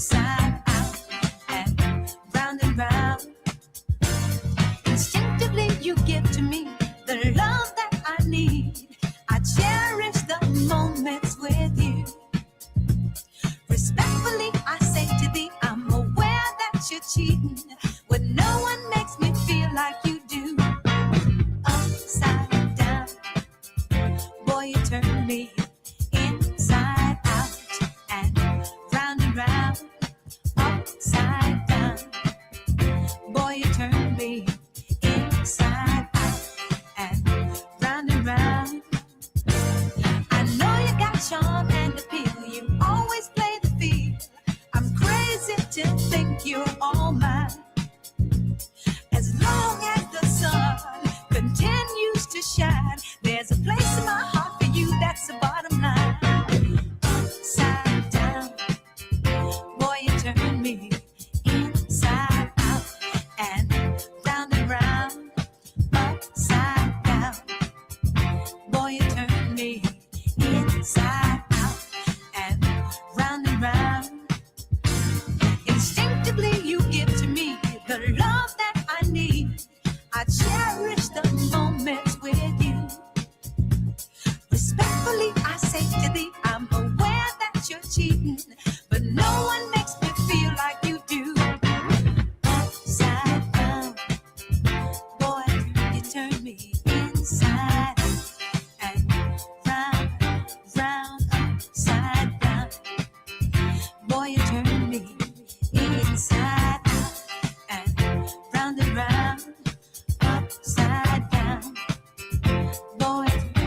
upside out and round. Instinctively you give to me the love that I need. I cherish the moments with you. Respectfully I say to thee, I'm aware that you're cheating, but no one makes me feel like you do. Upside down, boy, you turn me inside out and round. Upside down, boy, you turn me inside out and round. I know you got charm and appeal, you always play the field. I'm crazy to think you're all mine. As long as the sun continues to shine, there's a place in my heart for you, that's the bottom line. Upside down, boy, you turn me inside out and round. Upside down, boy, you turn me inside out and round. Instinctively you give to me the love that I need. I cherish the moments with you. Respectfully I say to thee, I'm aware that you're cheating, but no one makes me feel like you do. Upside down, boy, you turn me inside and round. Upside down, boy, you turn me inside out and round. Upside down, boy,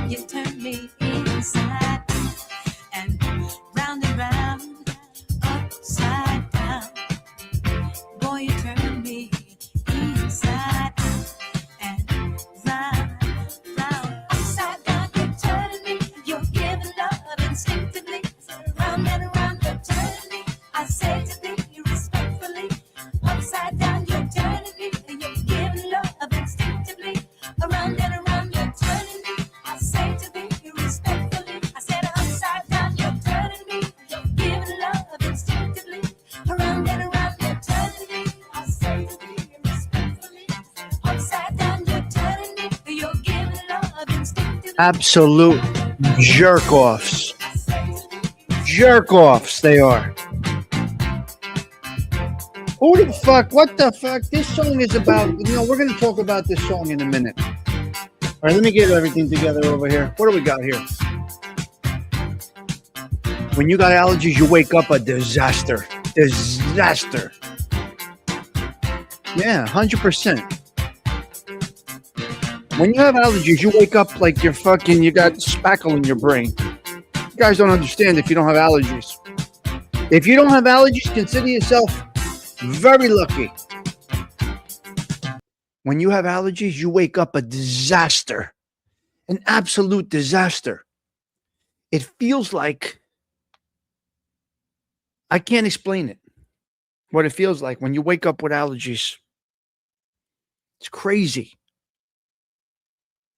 you turn me inside out and round. Upside down, boy, you turn me inside out and round. Upside down, you're turning me, you're giving love instinctively. Round and around, you're turning me. I say to thee respectfully, upside down, you're turning me, and you're giving love instinctively. Around and around, you're turning me. I say to thee respectfully, I said upside down, you're turning me, you're giving love instinctively. Around and around, you're turning me. I say to thee respectfully, upside down, you're turning me, you're giving love instinctively. Absolute jerk-offs. Jerk-offs they are. Who the fuck? What the fuck? This song is about, we're going to talk about this song in a minute. All right, let me get everything together over here. What do we got here? When you got allergies, you wake up a disaster. Disaster. Yeah, 100%. When you have allergies, you wake up like you got spackle in your brain. You guys don't understand if you don't have allergies. If you don't have allergies, consider yourself very lucky. When you have allergies, you wake up a disaster. An absolute disaster. It feels like, I can't explain it. What it feels like when you wake up with allergies. It's crazy.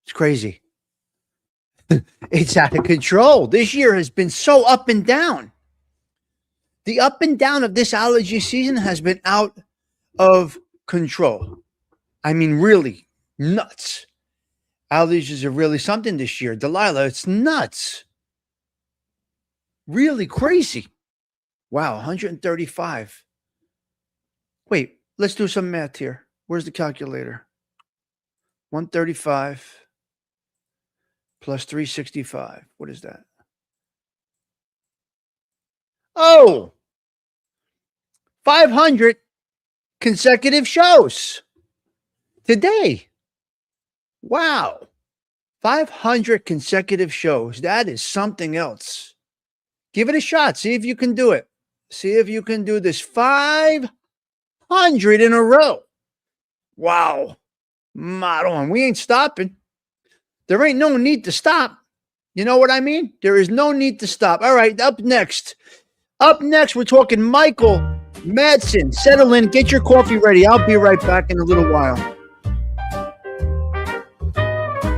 It's crazy. It's out of control. This year has been so up and down. The up and down of this allergy season has been out of control. I mean, really nuts. Allergies are really something this year. Delilah, it's nuts. Really crazy. Wow, 135. Wait, let's do some math here. Where's the calculator? 135 plus 365. What is that? Oh, 500 consecutive shows today. Wow. 500 consecutive shows. That is something else. Give it a shot. See if you can do it. See if you can do this. 500 in a row. Wow. Madon, we ain't stopping. There ain't no need to stop. You know what I mean? There is no need to stop. All right, up next. Up next, we're talking Michael Madsen. Settle in. Get your coffee ready. I'll be right back in a little while.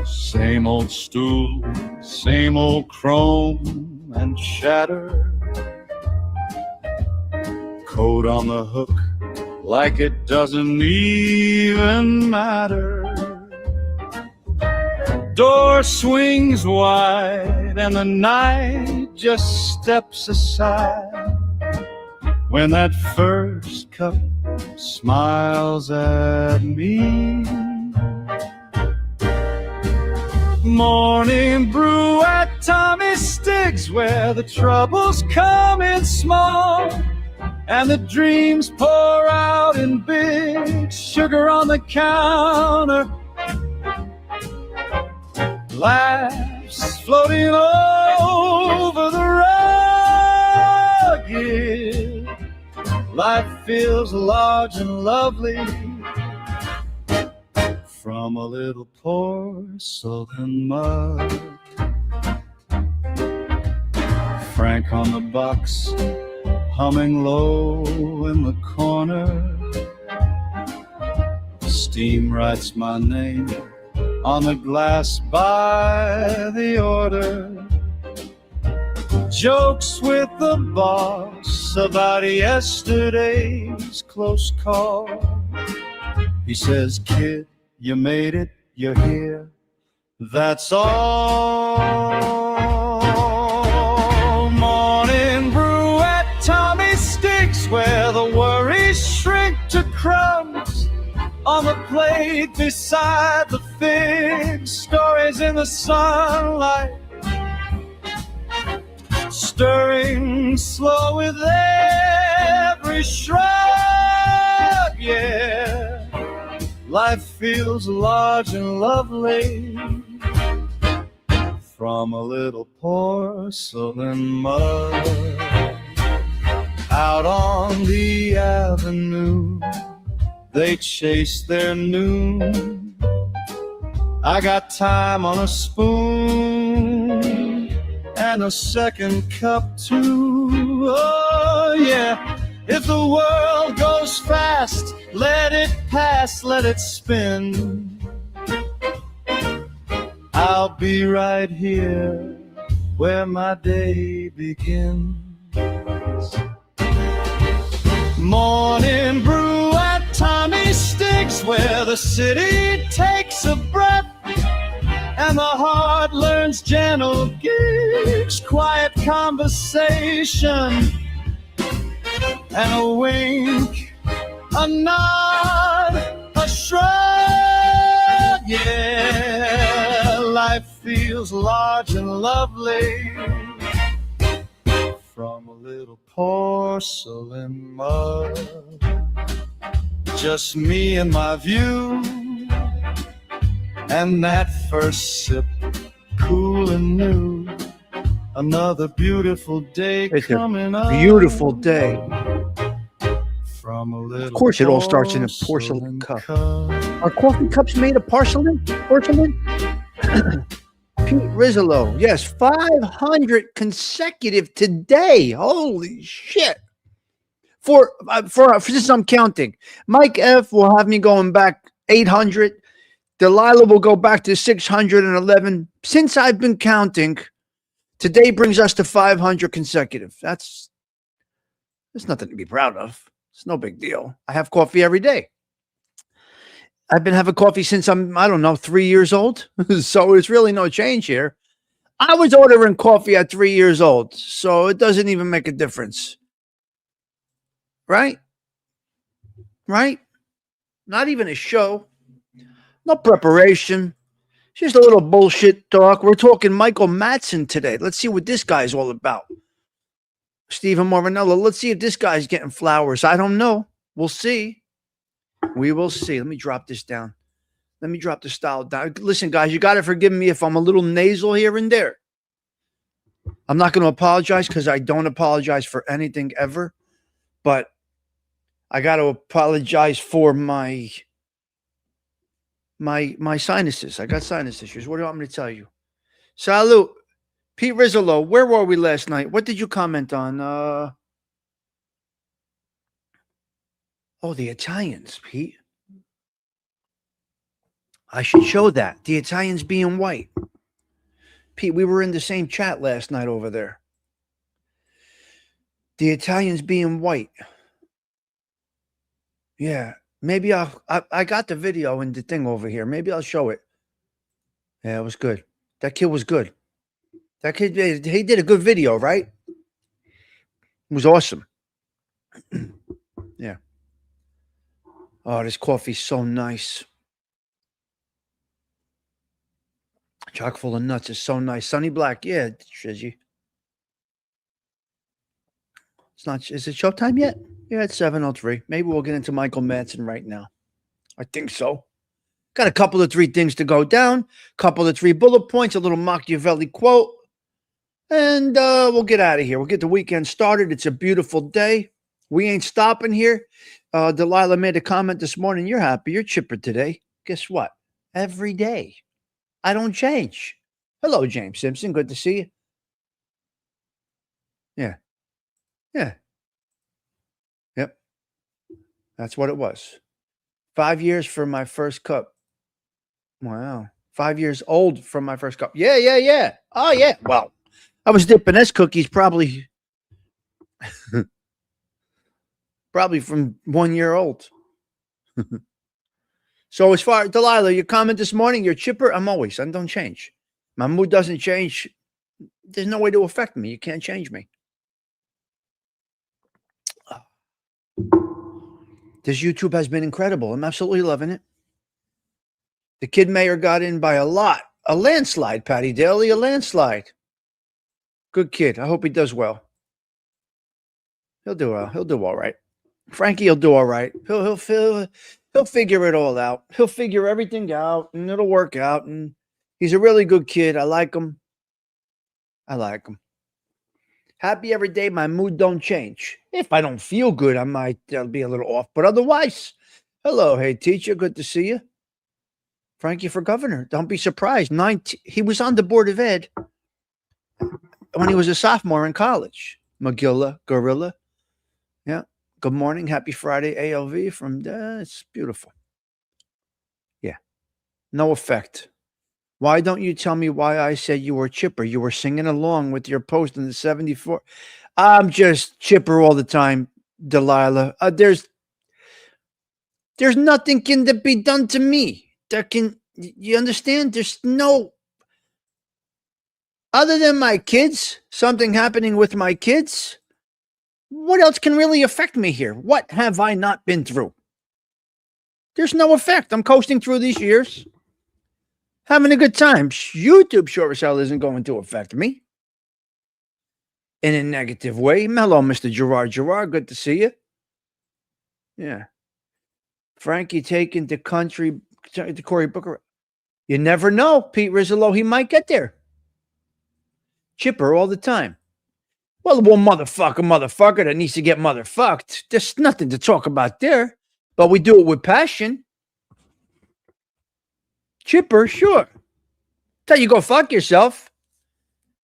Same old stool, same old chrome and shatter. coat on the hook like it doesn't even matter. Door swings wide and the night just steps aside when that first cup smiles at me. Morning brew at Tommy Stigs, where the troubles come in small and the dreams pour out in big. Sugar on the counter, laughs floating over the rugged. Life feels large and lovely from a little porcelain mug. Frank on the box, humming low in the corner. Steam writes my name on the glass by the order. Jokes with the boss about yesterday's close call. He says, kid, you made it, you're here, that's all. Morning brew at Tommy Stigs, where the worries shrink to crumbs on the plate beside the figs. Stories in the sunlight, stirring slow with every shrug, yeah. Life feels large and lovely from a little porcelain mug. Out on the avenue, they chase their noon. I got time on a spoon and a second cup too. Oh yeah, if the world goes fast, let it pass, let it spin. I'll be right here where my day begins. Morning brew at Tommy Stigs, where the city takes a breath and the heart learns gentle gigs, quiet conversation and a wink, a nod, a shrug, yeah. Life feels large and lovely from a little porcelain mug. Just me and my view, and that first sip, cool and new. Another beautiful day It's coming a up. beautiful day. From a little Of course, it all starts in a porcelain cup. Are coffee cups made of porcelain? Porcelain? Pete Rizzolo. Yes, 500 consecutive today. Holy shit. For since I'm counting, Mike F will have me going back 800. Delilah will go back to 611. Since I've been counting, today brings us to 500 consecutive. That's nothing to be proud of. It's no big deal. I have coffee every day. I've been having coffee since I'm, 3 years old. So it's really no change here. I was ordering coffee at 3 years old. So it doesn't even make a difference. Right? Right? Not even a show. No preparation. Just a little bullshit talk. We're talking Michael Madsen today. Let's see what this guy's all about. Stephen Morvinello. Let's see if this guy's getting flowers. I don't know. We'll see. We will see. Let me drop this down. Let me drop the style down. Listen, guys, you got to forgive me if I'm a little nasal here and there. I'm not going to apologize because I don't apologize for anything ever. But I got to apologize for my sinuses. I got sinus issues. What do you want me to tell you? Salute. Pete Rizzolo, where were we last night? What did you comment on? The Italians, Pete. I should show that. The Italians being white. Pete, we were in the same chat last night over there. The Italians being white. Yeah. Maybe I got the video and the thing over here. Maybe I'll show it. Yeah, it was good. That kid was good. That kid, he did a good video, right? It was awesome. Yeah. Oh, this coffee's so nice. Chock full of nuts is so nice. Sunny Black, yeah, Shizzy. It's not. Is it showtime yet? Yeah, it's 7:03. Maybe we'll get into Michael Madsen right now. I think so. Got a couple of 3 things to go down. Couple of 3 bullet points. A little Machiavelli quote, and we'll get out of here. We'll get the weekend started. It's a beautiful day. We ain't stopping here. Delilah made a comment this morning. You're happy. You're chipper today. Guess what? Every day. I don't change. Hello, James Simpson. Good to see you. Yeah. Yeah. Yep. That's what it was. 5 years for my first cup. Wow. 5 years old from my first cup. Yeah, yeah, yeah. Oh, yeah. Well, I was dipping S cookies probably from 1 year old. So as far as Delilah, your comment this morning, you're chipper. I'm always. I don't change. My mood doesn't change. There's no way to affect me. You can't change me. This YouTube has been incredible. I'm absolutely loving it. The kid mayor got in by a lot. A landslide, Patty Daly, a landslide. Good kid. I hope he does well. He'll do well. He'll do all right. Frankie will do all right. He'll figure it all out. He'll figure everything out, and it'll work out. And he's a really good kid. I like him. I like him. Happy every day. My mood don't change. If I don't feel good, I might be a little off. But otherwise, hello, hey teacher, good to see you. Frankie for governor. Don't be surprised. He was on the board of ed when he was a sophomore in college. McGilla, Gorilla. Yeah. Good morning. Happy Friday, ALV from it's beautiful. Yeah. No effect. Why don't you tell me why I said you were chipper? You were singing along with your post in the 74. I'm just chipper all the time, Delilah. There's nothing can that be done to me. You understand? There's no, other than my kids, something happening with my kids. What else can really affect me here? What have I not been through? There's no effect. I'm coasting through these years, having a good time. YouTube sure as hell isn't going to affect me in a negative way. Hello, Mr. Gerard. Good to see you. Yeah. Frankie taking the country to Cory Booker. You never know, Pete Rizzolo. He might get there. Chipper all the time. Well, motherfucker that needs to get motherfucked. There's nothing to talk about there, but we do it with passion. Chipper, sure. Tell you go fuck yourself.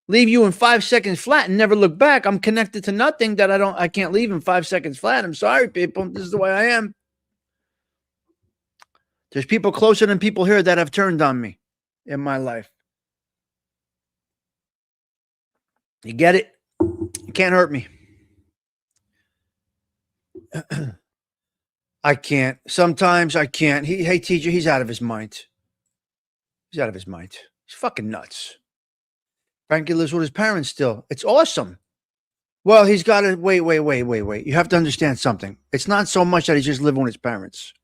Leave you in 5 seconds flat and never look back. I'm connected to nothing that I can't leave in 5 seconds flat. I'm sorry, people. This is the way I am. There's people closer than people here that have turned on me in my life. You get it? You can't hurt me. I can't. Sometimes I can't. Hey, teacher, he's out of his mind. He's out of his mind. He's fucking nuts. Frankie lives with his parents still. It's awesome. Well, he's got to wait. You have to understand something. It's not so much that he's just living with his parents.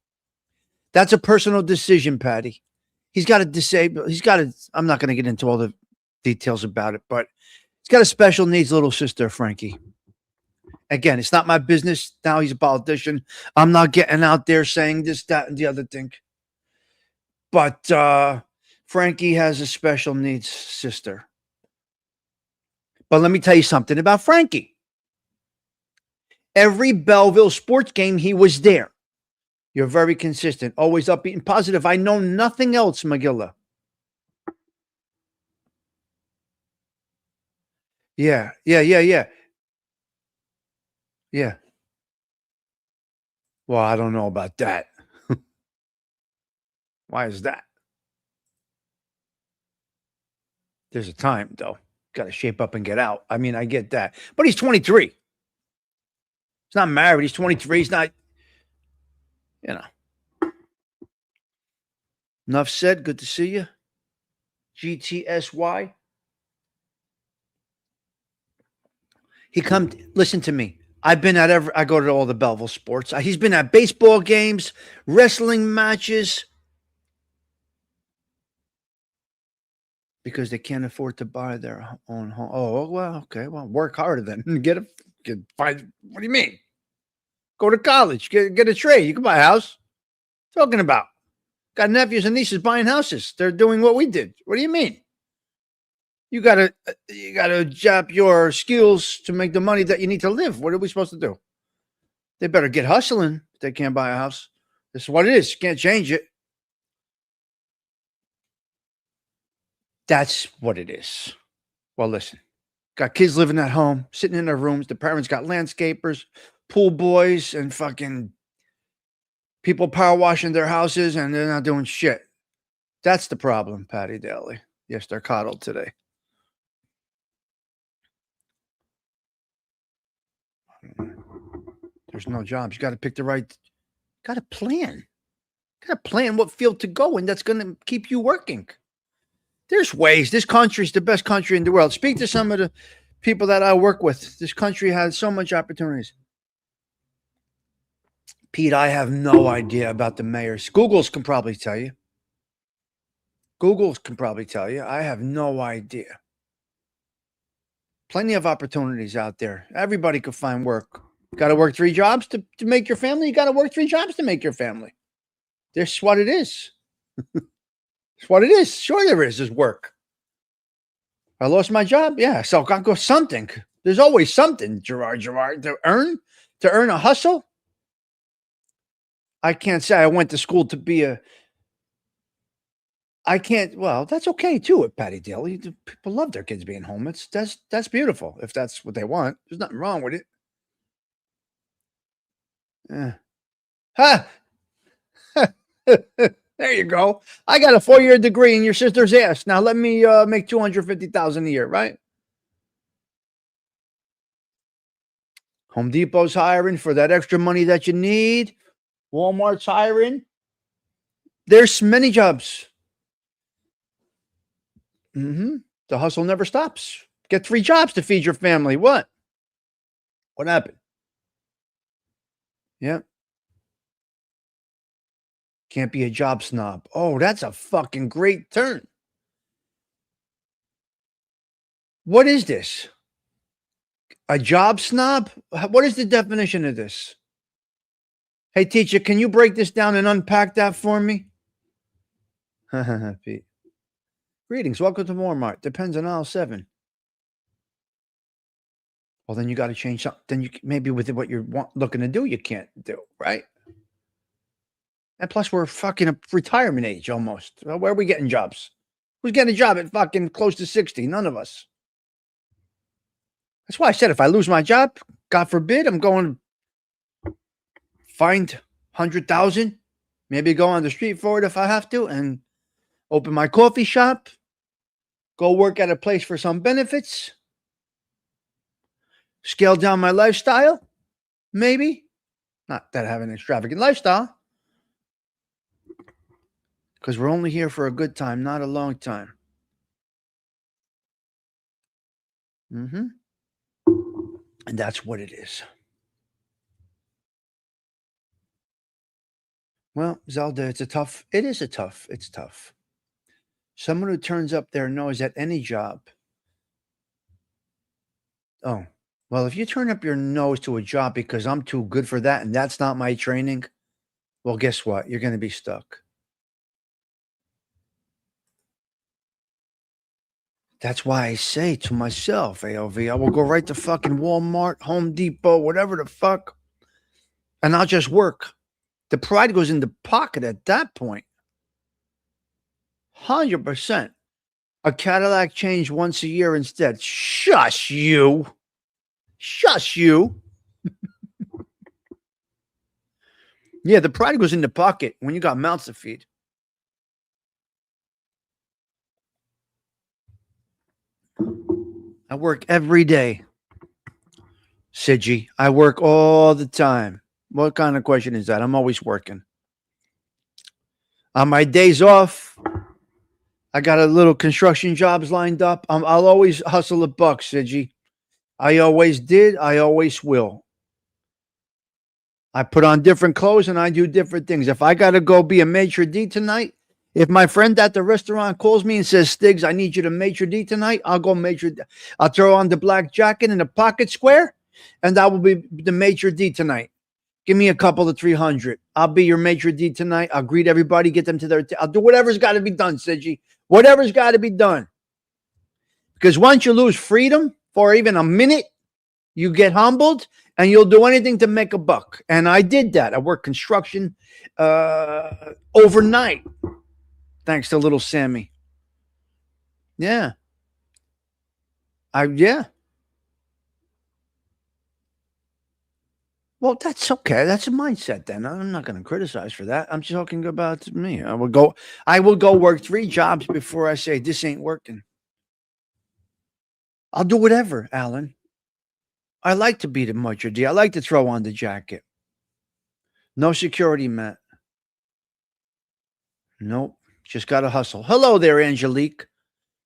That's a personal decision, Patty. He's got to disable. I'm not going to get into all the details about it, but he's got a special needs little sister, Frankie. Again, it's not my business. Now he's a politician. I'm not getting out there saying this, that, and the other thing. But Frankie has a special needs sister. But let me tell you something about Frankie. Every Belleville sports game, he was there. You're very consistent, always upbeat and positive. I know nothing else, Magilla. Yeah. Well, I don't know about that. Why is that? There's a time, though. Got to shape up and get out. I mean, I get that. But he's 23. He's not married. He's 23. He's not. You know. Enough said. Good to see you. GTSY. Listen to me. I go to all the Belleville sports. He's been at baseball games, wrestling matches, because they can't afford to buy their own home. Oh, well, okay. Well, work harder then. Find, what do you mean? Go to college, get a trade. You can buy a house. Talking about. Got nephews and nieces buying houses. They're doing what we did. What do you mean? You gotta jap your skills to make the money that you need to live. What are we supposed to do? They better get hustling if they can't buy a house. This is what it is. You can't change it. That's what it is. Well, listen. Got kids living at home, sitting in their rooms. The parents got landscapers, pool boys, and fucking people power washing their houses, and they're not doing shit. That's the problem, Patty Daly. Yes, they're coddled today. There's no jobs. You got to pick the right. Got to plan. Got to plan what field to go in that's going to keep you working. There's ways. This country's the best country in the world. Speak to some of the people that I work with. This country has so much opportunities. Pete, I have no idea about the mayors. Google's can probably tell you. I have no idea. Plenty of opportunities out there. Everybody could find work. Got to work 3 jobs to make your family. You got to work 3 jobs to make your family. That's what it is. It's what it is. Sure there is. There's work. I lost my job. Yeah. So I got to go something. There's always something, Gerard, to earn a hustle. I can't say I went to school to be well, that's okay too at Patty Daly. People love their kids being home. That's beautiful if that's what they want. There's nothing wrong with it. Ha! There you go. I got a 4-year degree in your sister's ass. Now let me make $250,000 a year, right? Home Depot's hiring for that extra money that you need. Walmart's hiring. There's many jobs. The hustle never stops. Get 3 jobs to feed your family. What happened? Yeah. Can't be a job snob. Oh, that's a fucking great turn. What is this? A job snob? What is the definition of this? Hey, teacher, can you break this down and unpack that for me? Pete. Greetings. Welcome to Walmart. Depends on aisle 7. Well, then you got to change something. Then you maybe with what you're looking to do, you can't do, right? And plus, we're fucking a retirement age almost. Well, where are we getting jobs? Who's getting a job at fucking close to 60? None of us. That's why I said if I lose my job, God forbid, I'm going to find 100,000, maybe go on the street for it if I have to, and open my coffee shop, go work at a place for some benefits, scale down my lifestyle, maybe. Not that I have an extravagant lifestyle, because we're only here for a good time, not a long time. And that's what it is. Well, Zelda, it's tough. It's tough. Someone who turns up their nose at any job. Oh, well, if you turn up your nose to a job because I'm too good for that and that's not my training, well, guess what? You're going to be stuck. That's why I say to myself, AOV, I will go right to fucking Walmart, Home Depot, whatever the fuck, and I'll just work. The pride goes in the pocket at that point. 100%. A Cadillac change once a year instead. Shush you. Yeah, the pride goes in the pocket when you got mouths to feed. I work every day. Sidgy, I work all the time. What kind of question is that? I'm always working. On my days off, I got a little construction jobs lined up. I'll always hustle a buck, Sidgy. I always did. I always will. I put on different clothes and I do different things. If I got to go be a maitre d' tonight, if my friend at the restaurant calls me and says, Stigs, I need you to maitre d' tonight, I'll go maitre d'. I'll throw on the black jacket and a pocket square, and that will be the maitre d' tonight. Give me a couple of 300. I'll be your maitre d' tonight. I'll greet everybody, get them to their. I'll do whatever's got to be done, Sidgy. Whatever's got to be done. Because once you lose freedom for even a minute, you get humbled and you'll do anything to make a buck. And I did that. I worked construction overnight, thanks to little Sammy. Yeah. Yeah. Well, that's okay. That's a mindset then. I'm not going to criticize for that. I'm just talking about me. I will go work 3 jobs before I say this ain't working. I'll do whatever, Alan. I like to be the maitre d'. I like to throw on the jacket. No security, Matt. Nope. Just got to hustle. Hello there, Angelique.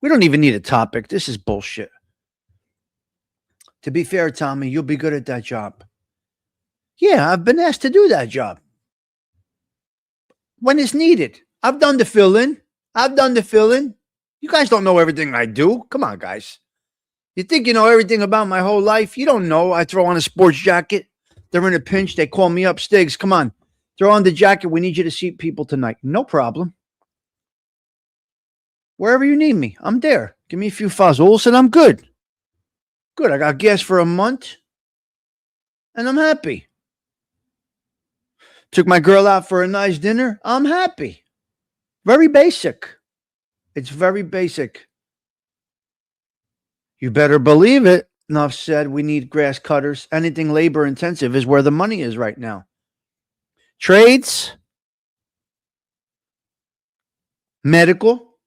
We don't even need a topic. This is bullshit. To be fair, Tommy, you'll be good at that job. Yeah, I've been asked to do that job. When it's needed. I've done the fill-in. You guys don't know everything I do. Come on, guys. You think you know everything about my whole life? You don't know. I throw on a sports jacket. They're in a pinch. They call me up. Stigs, come on. Throw on the jacket. We need you to seat people tonight. No problem. Wherever you need me, I'm there. Give me a few fuzzles and I'm good. Good. I got gas for a month and I'm happy. Took my girl out for a nice dinner. I'm happy. Very basic. It's very basic. You better believe it. Enough said. We need grass cutters. Anything labor intensive is where the money is right now. Trades, medical,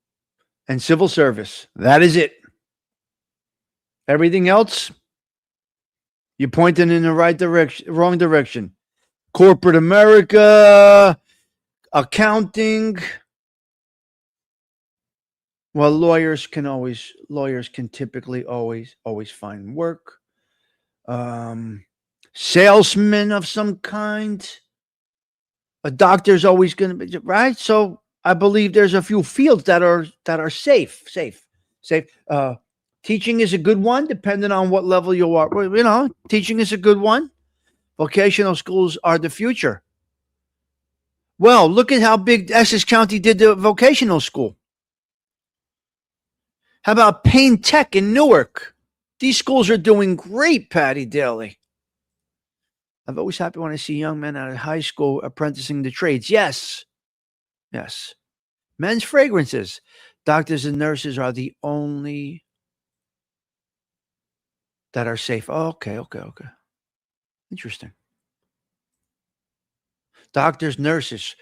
and civil service. That is it. Everything else, you're pointing in the right direction, wrong direction. Corporate America, accounting. Well, lawyers can typically always find work. Salesman of some kind. A doctor's always going to be right. So I believe there's a few fields that are safe. Teaching is a good one, depending on what level you are. You know, teaching is a good one. Vocational schools are the future. Well, look at how big Essex County did the vocational school. How about Payne Tech in Newark? These schools are doing great, Patty Daly. I'm always happy when I see young men out of high school apprenticing the trades. Yes. Men's fragrances. Doctors and nurses are the only that are safe. Oh, okay. Interesting. Doctors, nurses.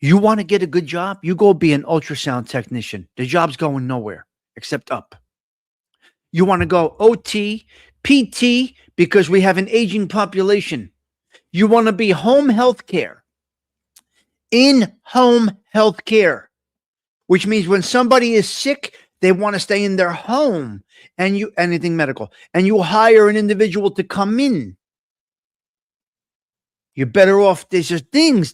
You want to get a good job? You go be an ultrasound technician. The job's going nowhere except up. You want to go OT, PT, because we have an aging population. You want to be home health care. In-home health care, which means when somebody is sick, they want to stay in their home and anything medical, and you hire an individual to come in. You're better off. There's things.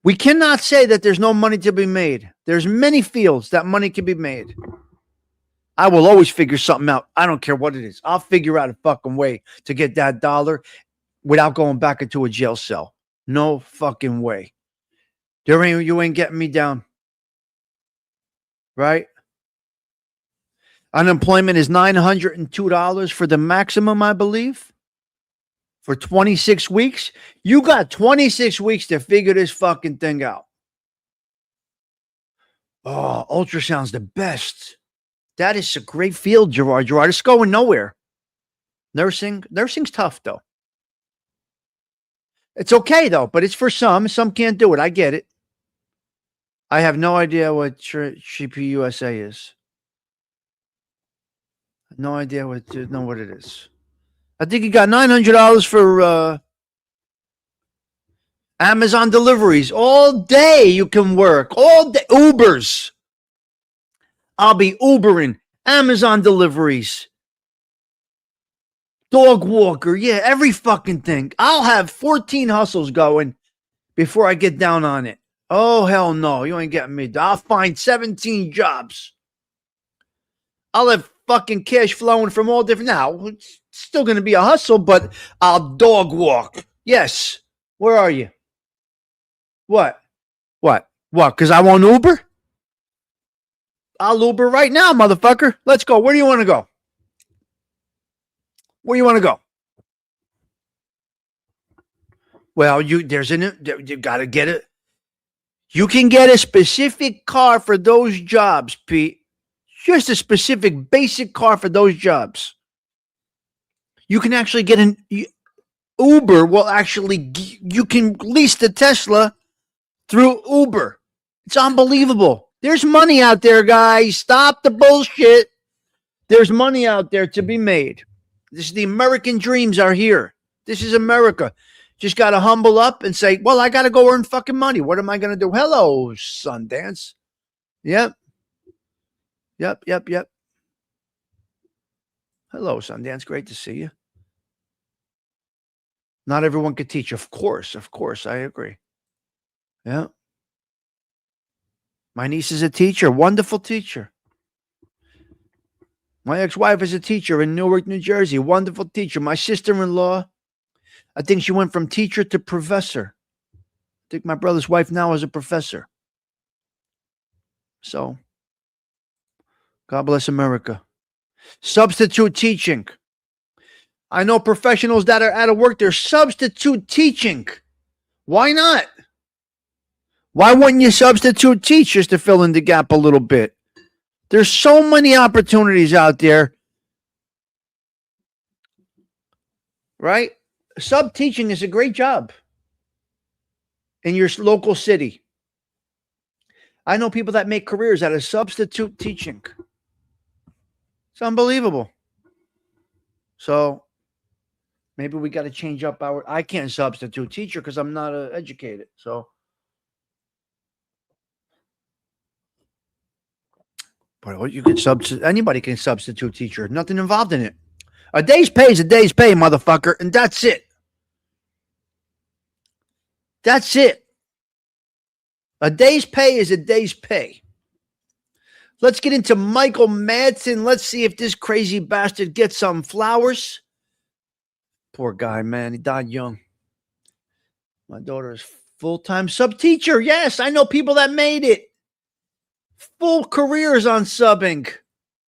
We cannot say that there's no money to be made. There's many fields that money can be made. I will always figure something out. I don't care what it is. I'll figure out a fucking way to get that dollar without going back into a jail cell. No fucking way. You ain't getting me down. Right? Unemployment is $902 for the maximum, I believe. For 26 weeks. You got 26 weeks to figure this fucking thing out. Oh, ultrasound's the best. That is a great field, Gerard. It's going nowhere. Nursing's tough, though. It's okay, though, but it's for some. Some can't do it. I get it. I have no idea what CPUSA is. No idea what it is. I think you got $900 for Amazon deliveries. All day you can work. All day. Ubers. I'll be Ubering. Amazon deliveries. Dog walker. Yeah, every fucking thing. I'll have 14 hustles going before I get down on it. Oh, hell no. You ain't getting me. I'll find 17 jobs. I'll have fucking cash flowing from all different. Now, it's still going to be a hustle, but I'll dog walk. Yes. Where are you? What? Because I want Uber? I'll Uber right now, motherfucker. Let's go. Where do you want to go? Where do you want to go? Well, you got to get it. You can get a specific car for those jobs, Pete. Just a specific basic car for those jobs. You can actually get an Uber will actually, you can lease the Tesla through Uber. It's unbelievable. There's money out there, guys. Stop the bullshit. There's money out there to be made. This is the American dreams are here. This is America. Just got to humble up and say, well, I got to go earn fucking money. What am I going to do? Hello, Sundance. Yep. Hello, Sundance. Great to see you. Not everyone could teach. Of course, I agree. Yeah. My niece is a teacher, wonderful teacher. My ex-wife is a teacher in Newark, New Jersey, wonderful teacher. My sister-in-law, I think she went from teacher to professor. I think my brother's wife now is a professor. So, God bless America. Substitute teaching. I know professionals that are out of work, they're substitute teaching. Why not? Why wouldn't you substitute teachers to fill in the gap a little bit? There's so many opportunities out there. Right? Sub teaching is a great job in your local city. I know people that make careers out of substitute teaching. It's unbelievable. So maybe we got to change up I can't substitute teacher because I'm not educated. So, but you can anybody can substitute teacher. Nothing involved in it. A day's pay is a day's pay, motherfucker, and that's it. That's it. A day's pay is a day's pay. Let's get into Michael Madsen. Let's see if this crazy bastard gets some flowers. Poor guy, man. He died young. My daughter is full-time sub-teacher. Yes, I know people that made it. Full careers on subbing.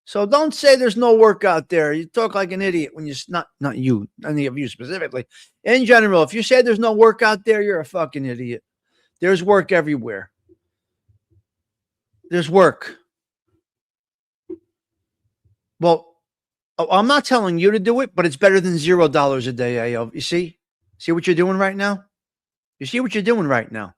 So don't say there's no work out there. You talk like an idiot when not you, any of you specifically. In general, if you say there's no work out there, you're a fucking idiot. There's work everywhere. There's work. Well, I'm not telling you to do it, but it's better than $0 a day, AO. You see? See what you're doing right now? You see what you're doing right now?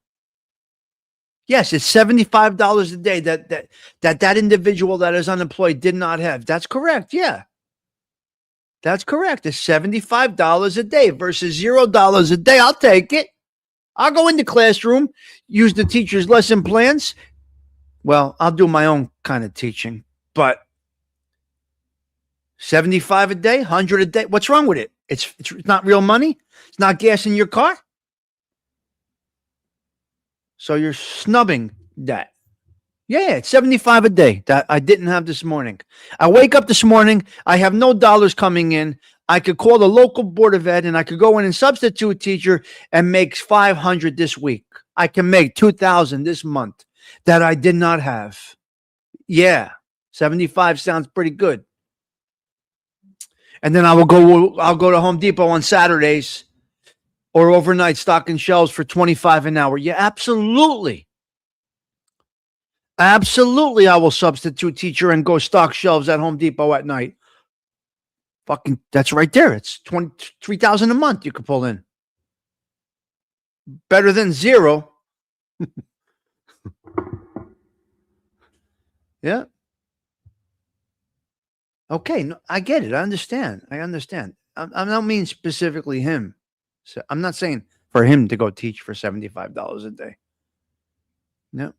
Yes, it's $75 a day that individual that is unemployed did not have. That's correct. Yeah. That's correct. It's $75 a day versus $0 a day. I'll take it. I'll go in the classroom, use the teacher's lesson plans. Well, I'll do my own kind of teaching, but 75 a day, 100 a day. What's wrong with it? It's not real money. It's not gas in your car. So you're snubbing that. Yeah, it's 75 a day that I didn't have this morning. I wake up this morning. I have no dollars coming in. I could call the local board of ed and I could go in and substitute teacher and make 500 this week. I can make 2,000 this month that I did not have. Yeah, 75 sounds pretty good. And then I'll go to Home Depot on Saturdays or overnight stocking shelves for $25 an hour. Yeah, absolutely. Absolutely, I will substitute teacher and go stock shelves at Home Depot at night. Fucking, that's right there. It's $23,000 a month you could pull in. Better than zero. Yeah. Okay, no, I get it. I understand. I don't mean specifically him. So I'm not saying for him to go teach for $75 a day. No.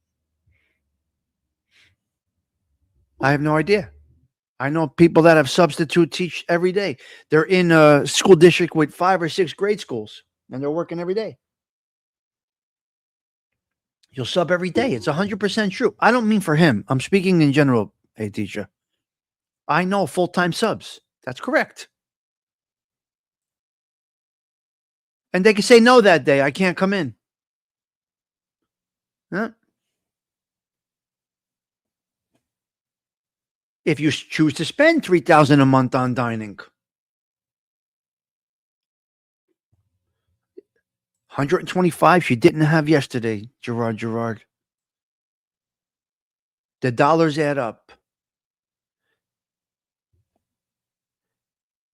I have no idea. I know people that have substitute teach every day. They're in a school district with 5 or 6 grade schools, and they're working every day. You'll sub every day. It's 100% true. I don't mean for him. I'm speaking in general, hey, teacher. I know full-time subs. That's correct. And they can say no that day. I can't come in. Huh? If you choose to spend $3,000 a month on dining, 125 she didn't have yesterday, Gerard. The dollars add up.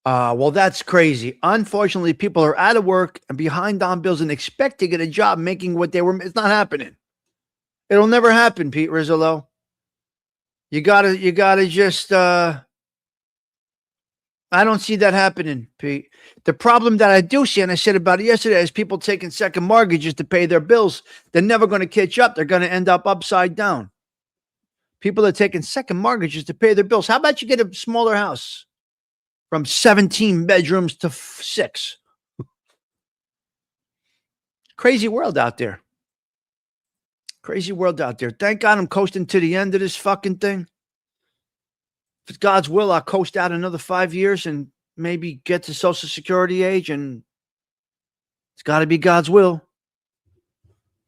Well, that's crazy. Unfortunately, people are out of work and behind on bills and expect to get a job making what they were. It's not happening. It'll never happen, Pete Rizzolo. You gotta just, I don't see that happening, Pete. The problem that I do see, and I said about it yesterday, is people taking second mortgages to pay their bills. They're never going to catch up. They're going to end up upside down. People are taking second mortgages to pay their bills. How about you get a smaller house from 17 bedrooms to 6? Crazy world out there. Crazy world out there. Thank God I'm coasting to the end of this fucking thing. If it's God's will, I'll coast out another 5 years and maybe get to Social Security age, and it's got to be God's will.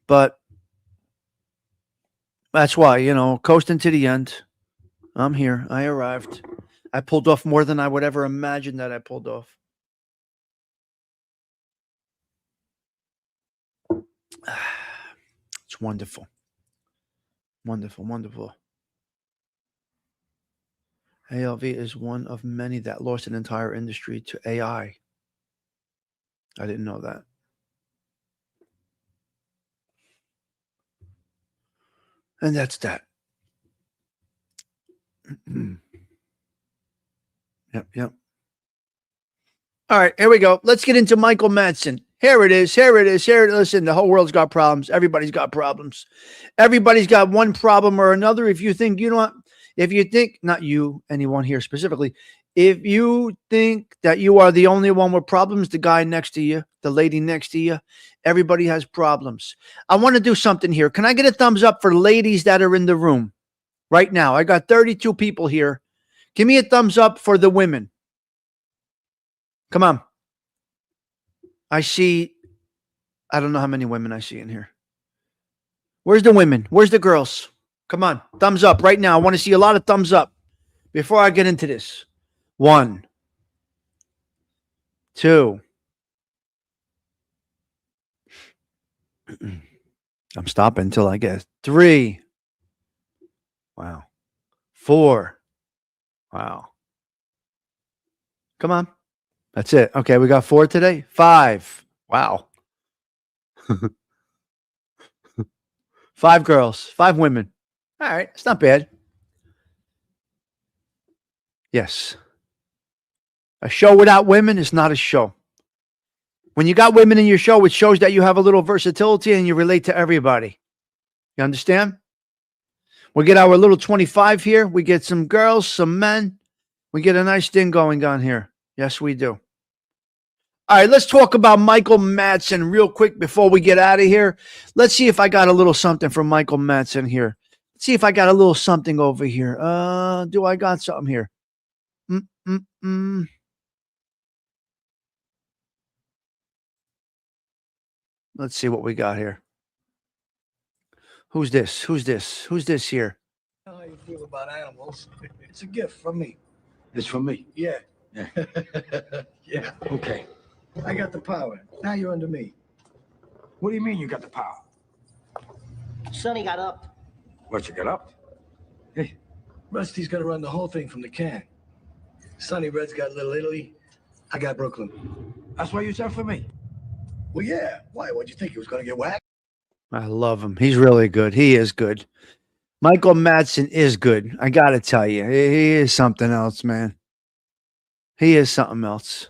But that's why, coasting to the end. I'm here. I arrived. I pulled off more than I would ever imagine that I pulled off. It's wonderful. Wonderful, wonderful. ALV is one of many that lost an entire industry to AI. I didn't know that. And that's that. Yep. All right, here we go. Let's get into Michael Madsen. Here it is. Listen, the whole world's got problems. Everybody's got problems. Everybody's got one problem or another. If you think not you, anyone here specifically, if you think that you are the only one with problems, the guy next to you, the lady next to you, everybody has problems. I want to do something here. Can I get a thumbs up for ladies that are in the room right now? I got 32 people here. Give me a thumbs up for the women. Come on. I don't know how many women I see in here. Where's the women? Where's the girls? Come on. Thumbs up right now. I want to see a lot of thumbs up before I get into this. 1, 2. I'm stopping until I get 3. Wow. 4. Wow. Come on. That's it. Okay, we got 4 today. 5. Wow. 5 girls, 5 women. All right, it's not bad. Yes. A show without women is not a show. When you got women in your show, it shows that you have a little versatility and you relate to everybody. You understand? We get our little 25 here. We get some girls, some men. We get a nice thing going on here. Yes, we do. All right, let's talk about Michael Madsen real quick before we get out of here. Let's see if I got a little something from Michael Madsen here. Let's see if I got a little something over here. Do I got something here? Let's see what we got here. Who's this? Who's this here? I don't know how you feel about animals. It's a gift from me. It's from me. Yeah. Yeah. Yeah. Okay. I got the power. Now you're under me. What do you mean you got the power? Sonny got up. What, you got up? Hey, Rusty's gonna run the whole thing from the can. Sonny Red's got Little Italy. I got Brooklyn. That's why you sent for me. Well, yeah. Why? What'd you think? He was gonna get whacked? I love him. He's really good. He is good. Michael Madsen is good. I got to tell you. He is something else, man. He is something else.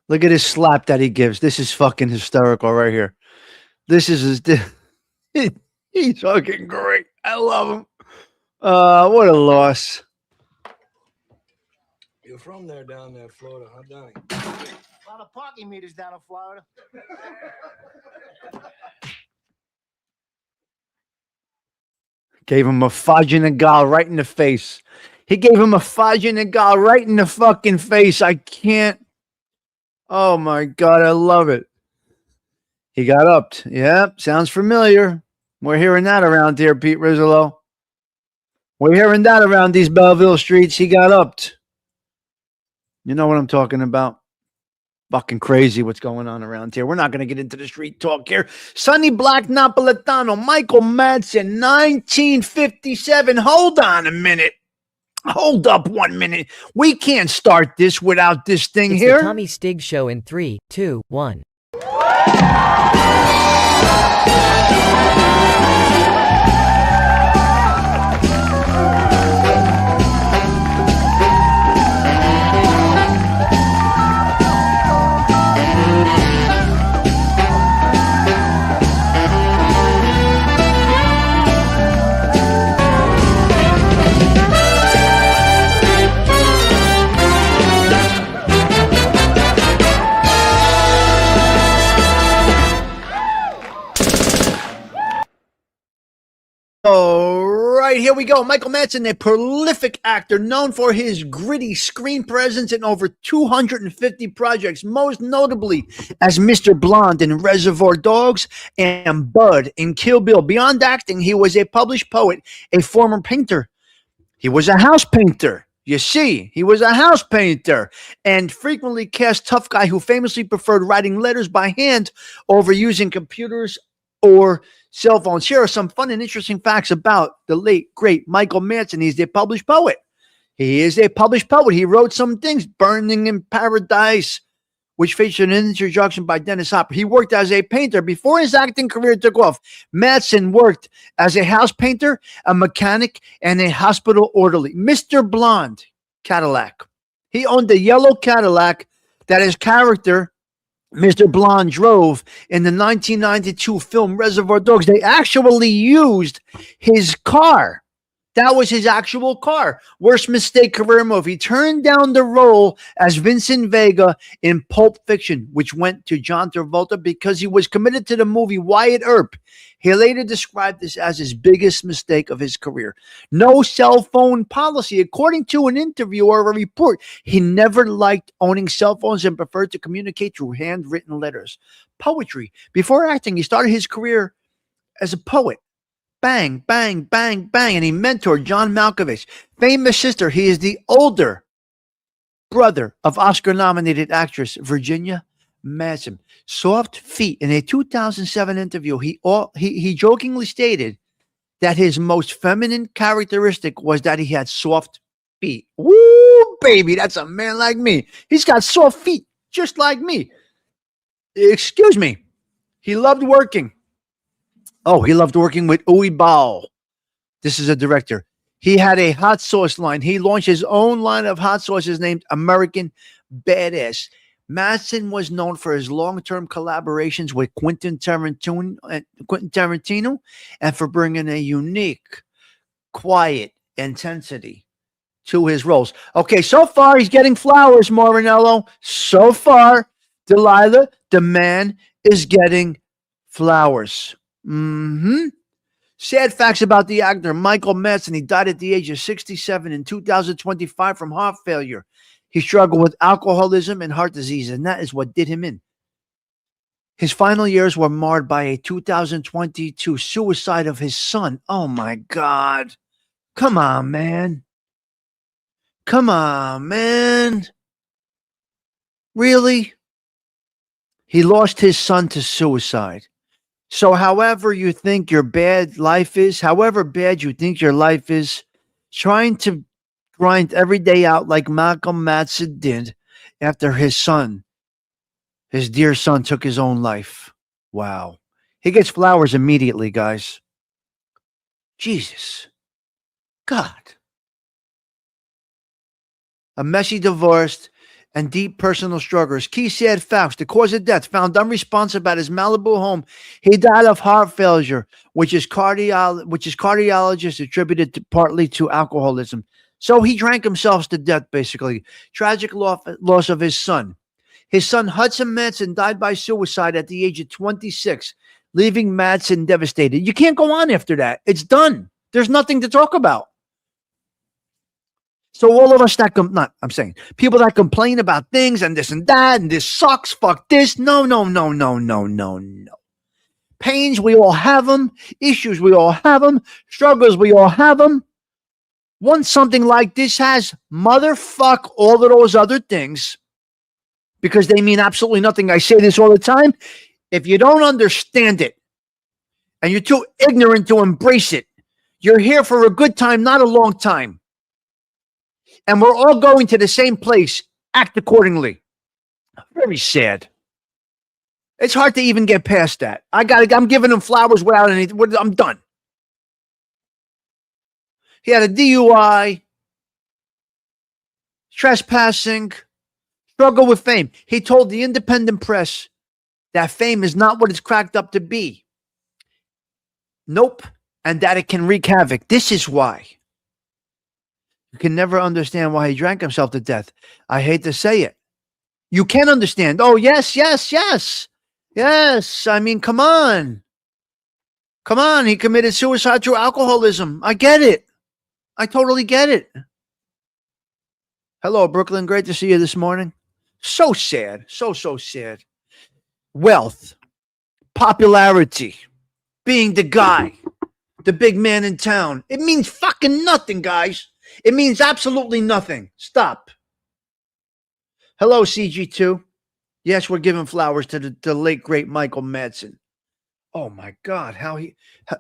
Look at his slap that he gives. This is fucking hysterical right here. This is he's fucking great. I love him. What a loss. You're from there down there, Florida, huh, Donnie? A lot of parking meters down in Florida. Gave him a Fajinagal right in the face. He gave him a Fajinagal right in the fucking face. I can't. Oh my God, I love it. He got upped. Yep, sounds familiar. We're hearing that around here, Pete Rizzolo. We're hearing that around these Belleville streets. He got upped. You know what I'm talking about. Fucking crazy what's going on around here. We're not going to get into the street talk here. Sonny Black Napolitano, Michael Madsen, 1957. Hold on a minute. Hold up 1 minute. We can't start this without this thing It's here. the Tommy Stigs Show in 3, 2, 1. All right, here we go. Michael Madsen, a prolific actor known for his gritty screen presence in over 250 projects, most notably as Mr. Blonde in Reservoir Dogs and Bud in Kill Bill. Beyond acting, he was a published poet, a former painter. He was a house painter. You see, he was a house painter and frequently cast tough guy who famously preferred writing letters by hand over using computers or cell phones. Here are some fun and interesting facts about the late, great Michael Madsen. He's a published poet. He is a published poet. He wrote some things, Burning in Paradise, which featured an introduction by Dennis Hopper. He worked as a painter before his acting career took off. Madsen worked as a house painter, a mechanic, and a hospital orderly. Mr. Blonde, Cadillac. He owned a yellow Cadillac that his character, Mr. Blonde, drove in the 1992 film Reservoir Dogs. They actually used his car. That was his actual car. Worst mistake career move. He turned down the role as Vincent Vega in Pulp Fiction, which went to John Travolta because he was committed to the movie Wyatt Earp. He later described this as his biggest mistake of his career. No cell phone policy. According to an interview or a report, he never liked owning cell phones and preferred to communicate through handwritten letters. Poetry. Before acting, he started his career as a poet. Bang, bang, bang, bang. And he mentored John Malkovich. Famous sister. He is the older brother of Oscar-nominated actress Virginia Madsen. Soft feet. In a 2007 interview, he jokingly stated that his most feminine characteristic was that he had soft feet. Woo, baby, that's a man like me. He's got soft feet, just like me. Excuse me. He loved working. Oh, he loved working with Uwe Ball. This is a director. He had a hot sauce line. He launched his own line of hot sauces named American Badass. Madsen was known for his long-term collaborations with Quentin Tarantino and for bringing a unique, quiet intensity to his roles. Okay, so far he's getting flowers, Morinello. So far, Delilah, the man, is getting flowers. Sad facts about the actor Michael Madsen. He died at the age of 67 in 2025 from heart failure. He struggled with alcoholism and heart disease, and that is what did him in. His final years were marred by a 2022 suicide of his son. Oh my God. Come on, man. Come on, man. Really? He lost his son to suicide. So however you think your bad life is, however bad you think your life is, trying to grind every day out like Malcolm Madsen did after his dear son, took his own life. Wow. He gets flowers immediately, guys. Jesus. God. A messy divorce and deep personal struggles. Key said Faust, the cause of death, found unresponsive at his Malibu home. He died of heart failure, which cardiologists attributed partly to alcoholism. So he drank himself to death, basically. Tragic loss of his son. His son, Hudson Madsen, died by suicide at the age of 26, leaving Madsen devastated. You can't go on after that. It's done. There's nothing to talk about. So all of us that people that complain about things and this and that and this sucks, fuck this. No. Pains, we all have them. Issues, we all have them. Struggles, we all have them. Once something like this has motherfuck all of those other things, because they mean absolutely nothing. I say this all the time. If you don't understand it and you're too ignorant to embrace it, you're here for a good time, not a long time. And we're all going to the same place. Act accordingly. Very sad. It's hard to even get past that. I'm giving him flowers without anything. I'm done. He had a DUI, trespassing, struggle with fame. He told the independent press that fame is not what it's cracked up to be. Nope. And that it can wreak havoc. This is why. You can never understand why he drank himself to death. I hate to say it. You can understand. Oh, yes. Yes. I mean, come on. He committed suicide through alcoholism. I get it. I totally get it. Hello, Brooklyn. Great to see you this morning. So sad. So sad. Wealth, popularity, being the guy, the big man in town. It means fucking nothing, guys. It means absolutely nothing. Stop. Hello, CG2. Yes, we're giving flowers to the late, great Michael Madsen. Oh, my God.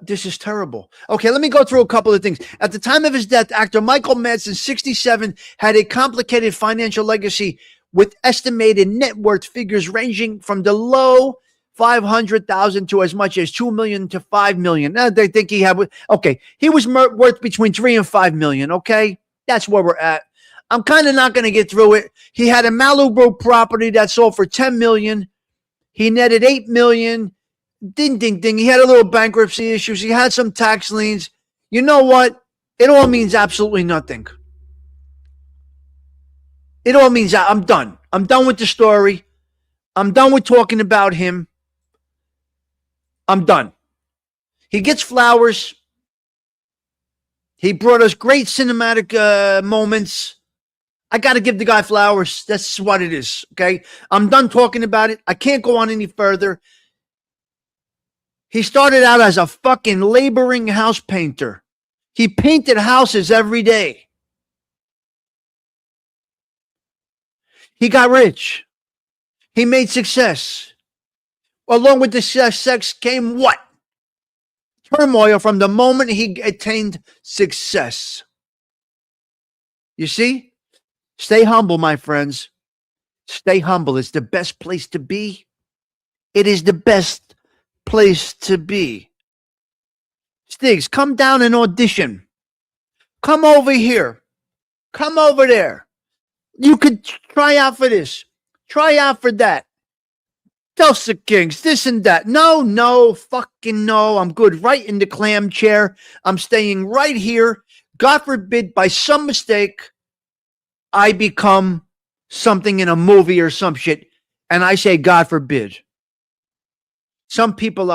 This is terrible. Okay, let me go through a couple of things. At the time of his death, actor Michael Madsen, 67, had a complicated financial legacy with estimated net worth figures ranging from the low 500,000 to as much as 2 million to 5 million. Now they think he was worth between 3 and 5 million. Okay, that's where we're at. I'm kind of not going to get through it. He had a Malibu property that sold for 10 million. He netted 8 million. Ding. He had a little bankruptcy issues. He had some tax liens. You know what? It all means absolutely nothing. It all means I'm done. I'm done with the story. I'm done with talking about him. I'm done. He gets flowers. He brought us great cinematic moments. I got to give the guy flowers. That's what it is. Okay. I'm done talking about it. I can't go on any further. He started out as a fucking laboring house painter. He painted houses every day. He got rich. He made success. Along with the success came what? Turmoil from the moment he attained success. You see? Stay humble, my friends. Stay humble. It's the best place to be. It is the best place to be. Stigs, come down and audition. Come over here. Come over there. You could try out for this. Try out for that. Tulsa Kings, this and that. No, fucking no. I'm good right in the clam chair. I'm staying right here. God forbid, by some mistake, I become something in a movie or some shit. And I say, God forbid. Some people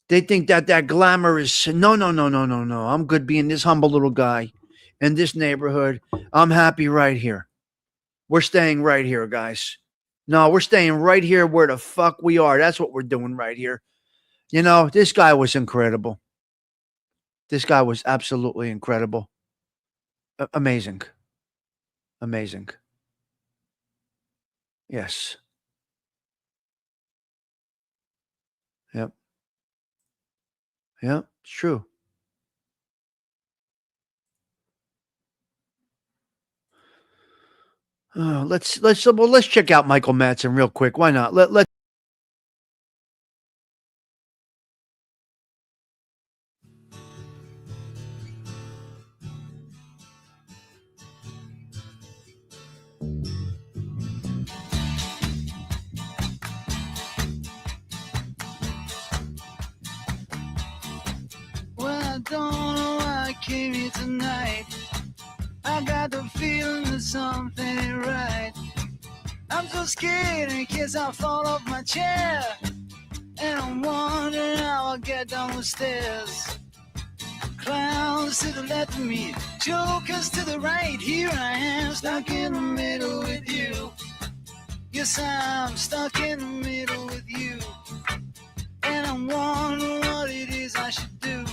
they think that glamour is, no. I'm good being this humble little guy in this neighborhood. I'm happy right here. We're staying right here, guys. No, we're staying right here where the fuck we are. That's what we're doing right here. You know, this guy was incredible. This guy was absolutely incredible. Amazing. Yes. Yep. It's true. Let's check out Michael Madsen real quick. Why not? Let's. I don't know why I came here tonight. I got the feeling that something ain't right. I'm so scared in case I fall off my chair. And I'm wondering how I'll get down the stairs. Clowns to the left of me, jokers to the right. Here I am, stuck in the middle with you. Yes, I'm stuck in the middle with you. And I'm wondering what it is I should do.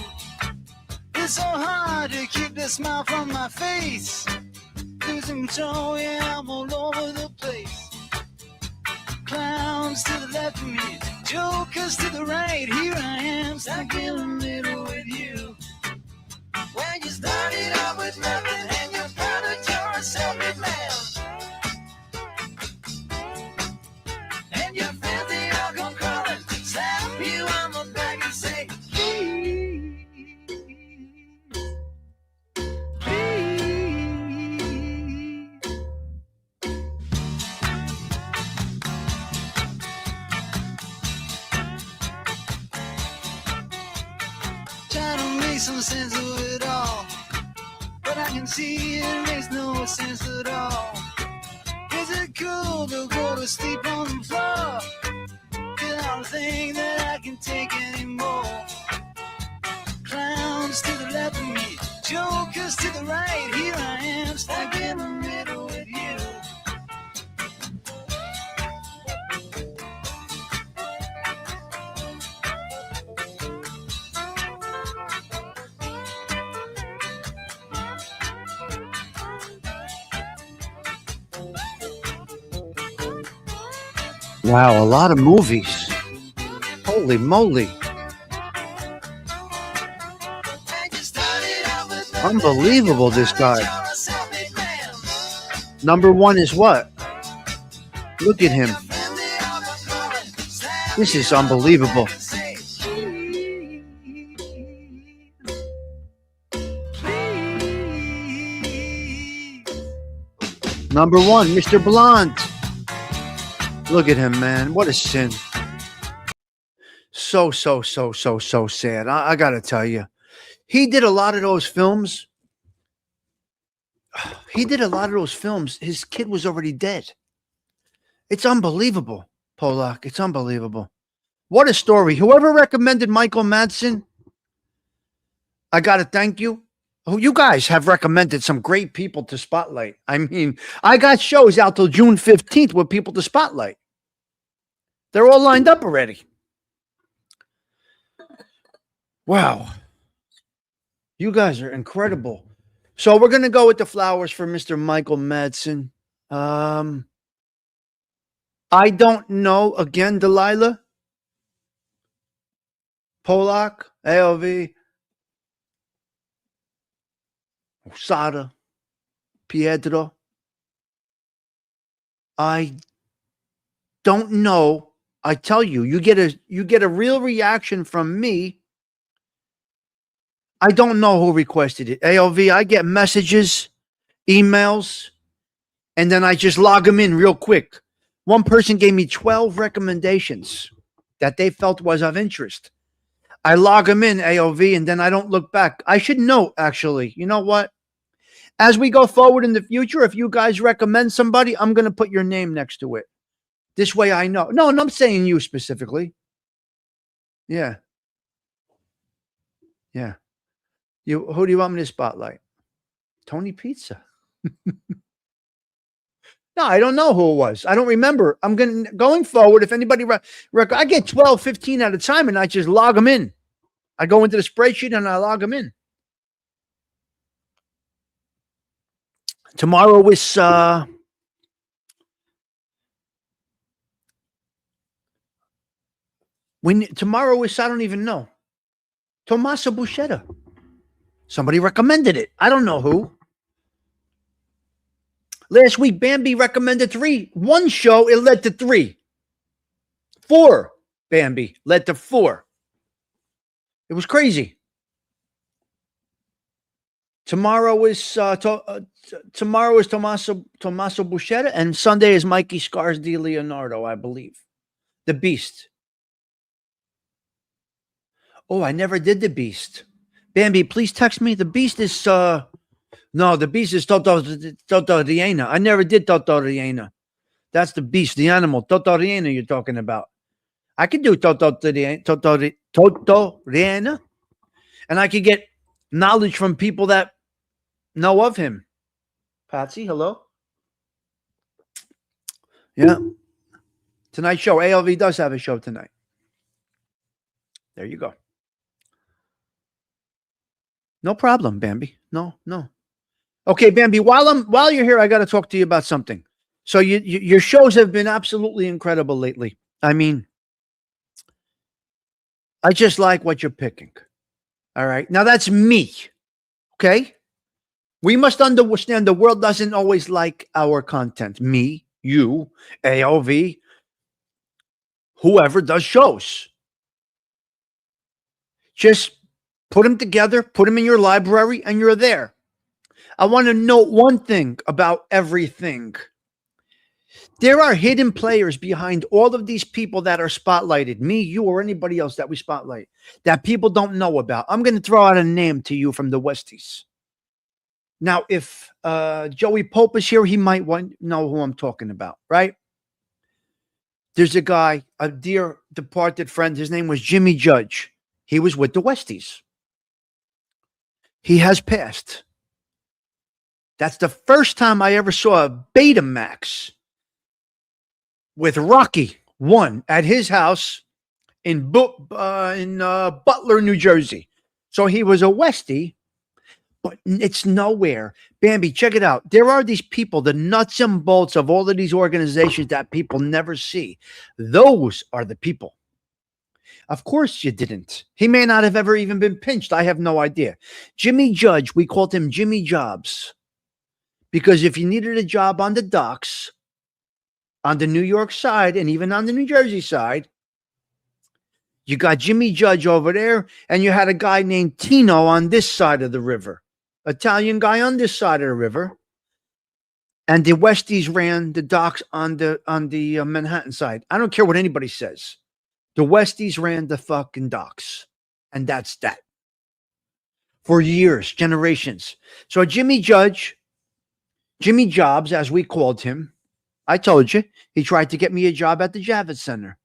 It's so hard to keep the smile from my face. Losing control, yeah, I'm all over the place. Clowns to the left of me, jokers to the right. Here I am, stuck in the middle with you. When you started out with nothing and you found that you're a self-made man. And your friends, they all come crawling, slap you on the back and say, please, please. Try to make some sense of it all, but I can see it makes no sense at all. Is it cool to go to sleep on the floor? 'Cause I don't think that I can take anymore. Clowns to the left of me, jokers to the right. Here I am, stuck in the middle with you. Wow, a lot of movies. Holy moly. Unbelievable, this guy. Number one is what? Look at him. This is unbelievable. Number one, Mr. Blonde. Look at him, man. What a sin. So sad. I got to tell you. He did a lot of those films. His kid was already dead. It's unbelievable, Polak. It's unbelievable. What a story. Whoever recommended Michael Madsen, I got to thank you. You guys have recommended some great people to spotlight. I mean, I got shows out till June 15th with people to spotlight. They're all lined up already. Wow. You guys are incredible. So we're going to go with the flowers for Mr. Michael Madsen. I don't know. Again, Delilah. Polak, AOV. Osada, Pietro. I don't know. I tell you, you get a real reaction from me. I don't know who requested it. AOV, I get messages, emails, and then I just log them in real quick. One person gave me 12 recommendations that they felt was of interest. I log them in, AOV, and then I don't look back. I should know, actually. You know what? As we go forward in the future, if you guys recommend somebody, I'm going to put your name next to it. This way I know. No, I'm saying you specifically. Yeah. Yeah. Who do you want me to spotlight? Tony Pizza. No, I don't know who it was. I don't remember. I'm going forward. If anybody, I get 12, 15 at a time, and I just log them in. I go into the spreadsheet and I log them in. Tomorrow is tomorrow is, I don't even know. Tommaso Buscetta. Somebody recommended it. I don't know who. Last week, Bambi recommended 3. One show, it led to 3. 4, Bambi led to 4. It was crazy. Tomorrow is Tommaso Buscetta, and Sunday is Mikey Scars Di Leonardo, I believe. The Beast. Oh, I never did The Beast. Bambi, please text me. The beast is no, the beast is Toto Riena. I never did Toto Riena. That's the beast, the animal. Toto Riena you're talking about. I could do Toto Riena, and I could get knowledge from people that know of him. Patsy, hello? Yeah. Tonight's show. ALV does have a show tonight. There you go. No problem, Bambi. No. Okay, Bambi, while you're here, I got to talk to you about something. So your shows have been absolutely incredible lately. I mean, I just like what you're picking. All right. Now that's me. Okay. We must understand the world doesn't always like our content. Me, you, AOV, whoever does shows. Just put them together, put them in your library, and you're there. I want to note one thing about everything. There are hidden players behind all of these people that are spotlighted, me, you, or anybody else that we spotlight, that people don't know about. I'm going to throw out a name to you from the Westies. Now, if Joey Pope is here, he might know who I'm talking about, right? There's a guy, a dear departed friend. His name was Jimmy Judge. He was with the Westies. He has passed. That's the first time I ever saw a Betamax with Rocky 1 at his house in Butler, New Jersey. So he was a Westie, but it's nowhere. Bambi, check it out. There are these people, the nuts and bolts of all of these organizations that people never see. Those are the people. Of course you didn't. He may not have ever even been pinched. I have no idea. Jimmy Judge, we called him Jimmy Jobs. Because if you needed a job on the docks, on the New York side, and even on the New Jersey side, you got Jimmy Judge over there, and you had a guy named Tino on this side of the river. Italian guy on this side of the river. And the Westies ran the docks on the Manhattan side. I don't care what anybody says. The Westies ran the fucking docks. And that's that. For years, generations. So Jimmy Judge, Jimmy Jobs, as we called him, I told you, he tried to get me a job at the Javits Center.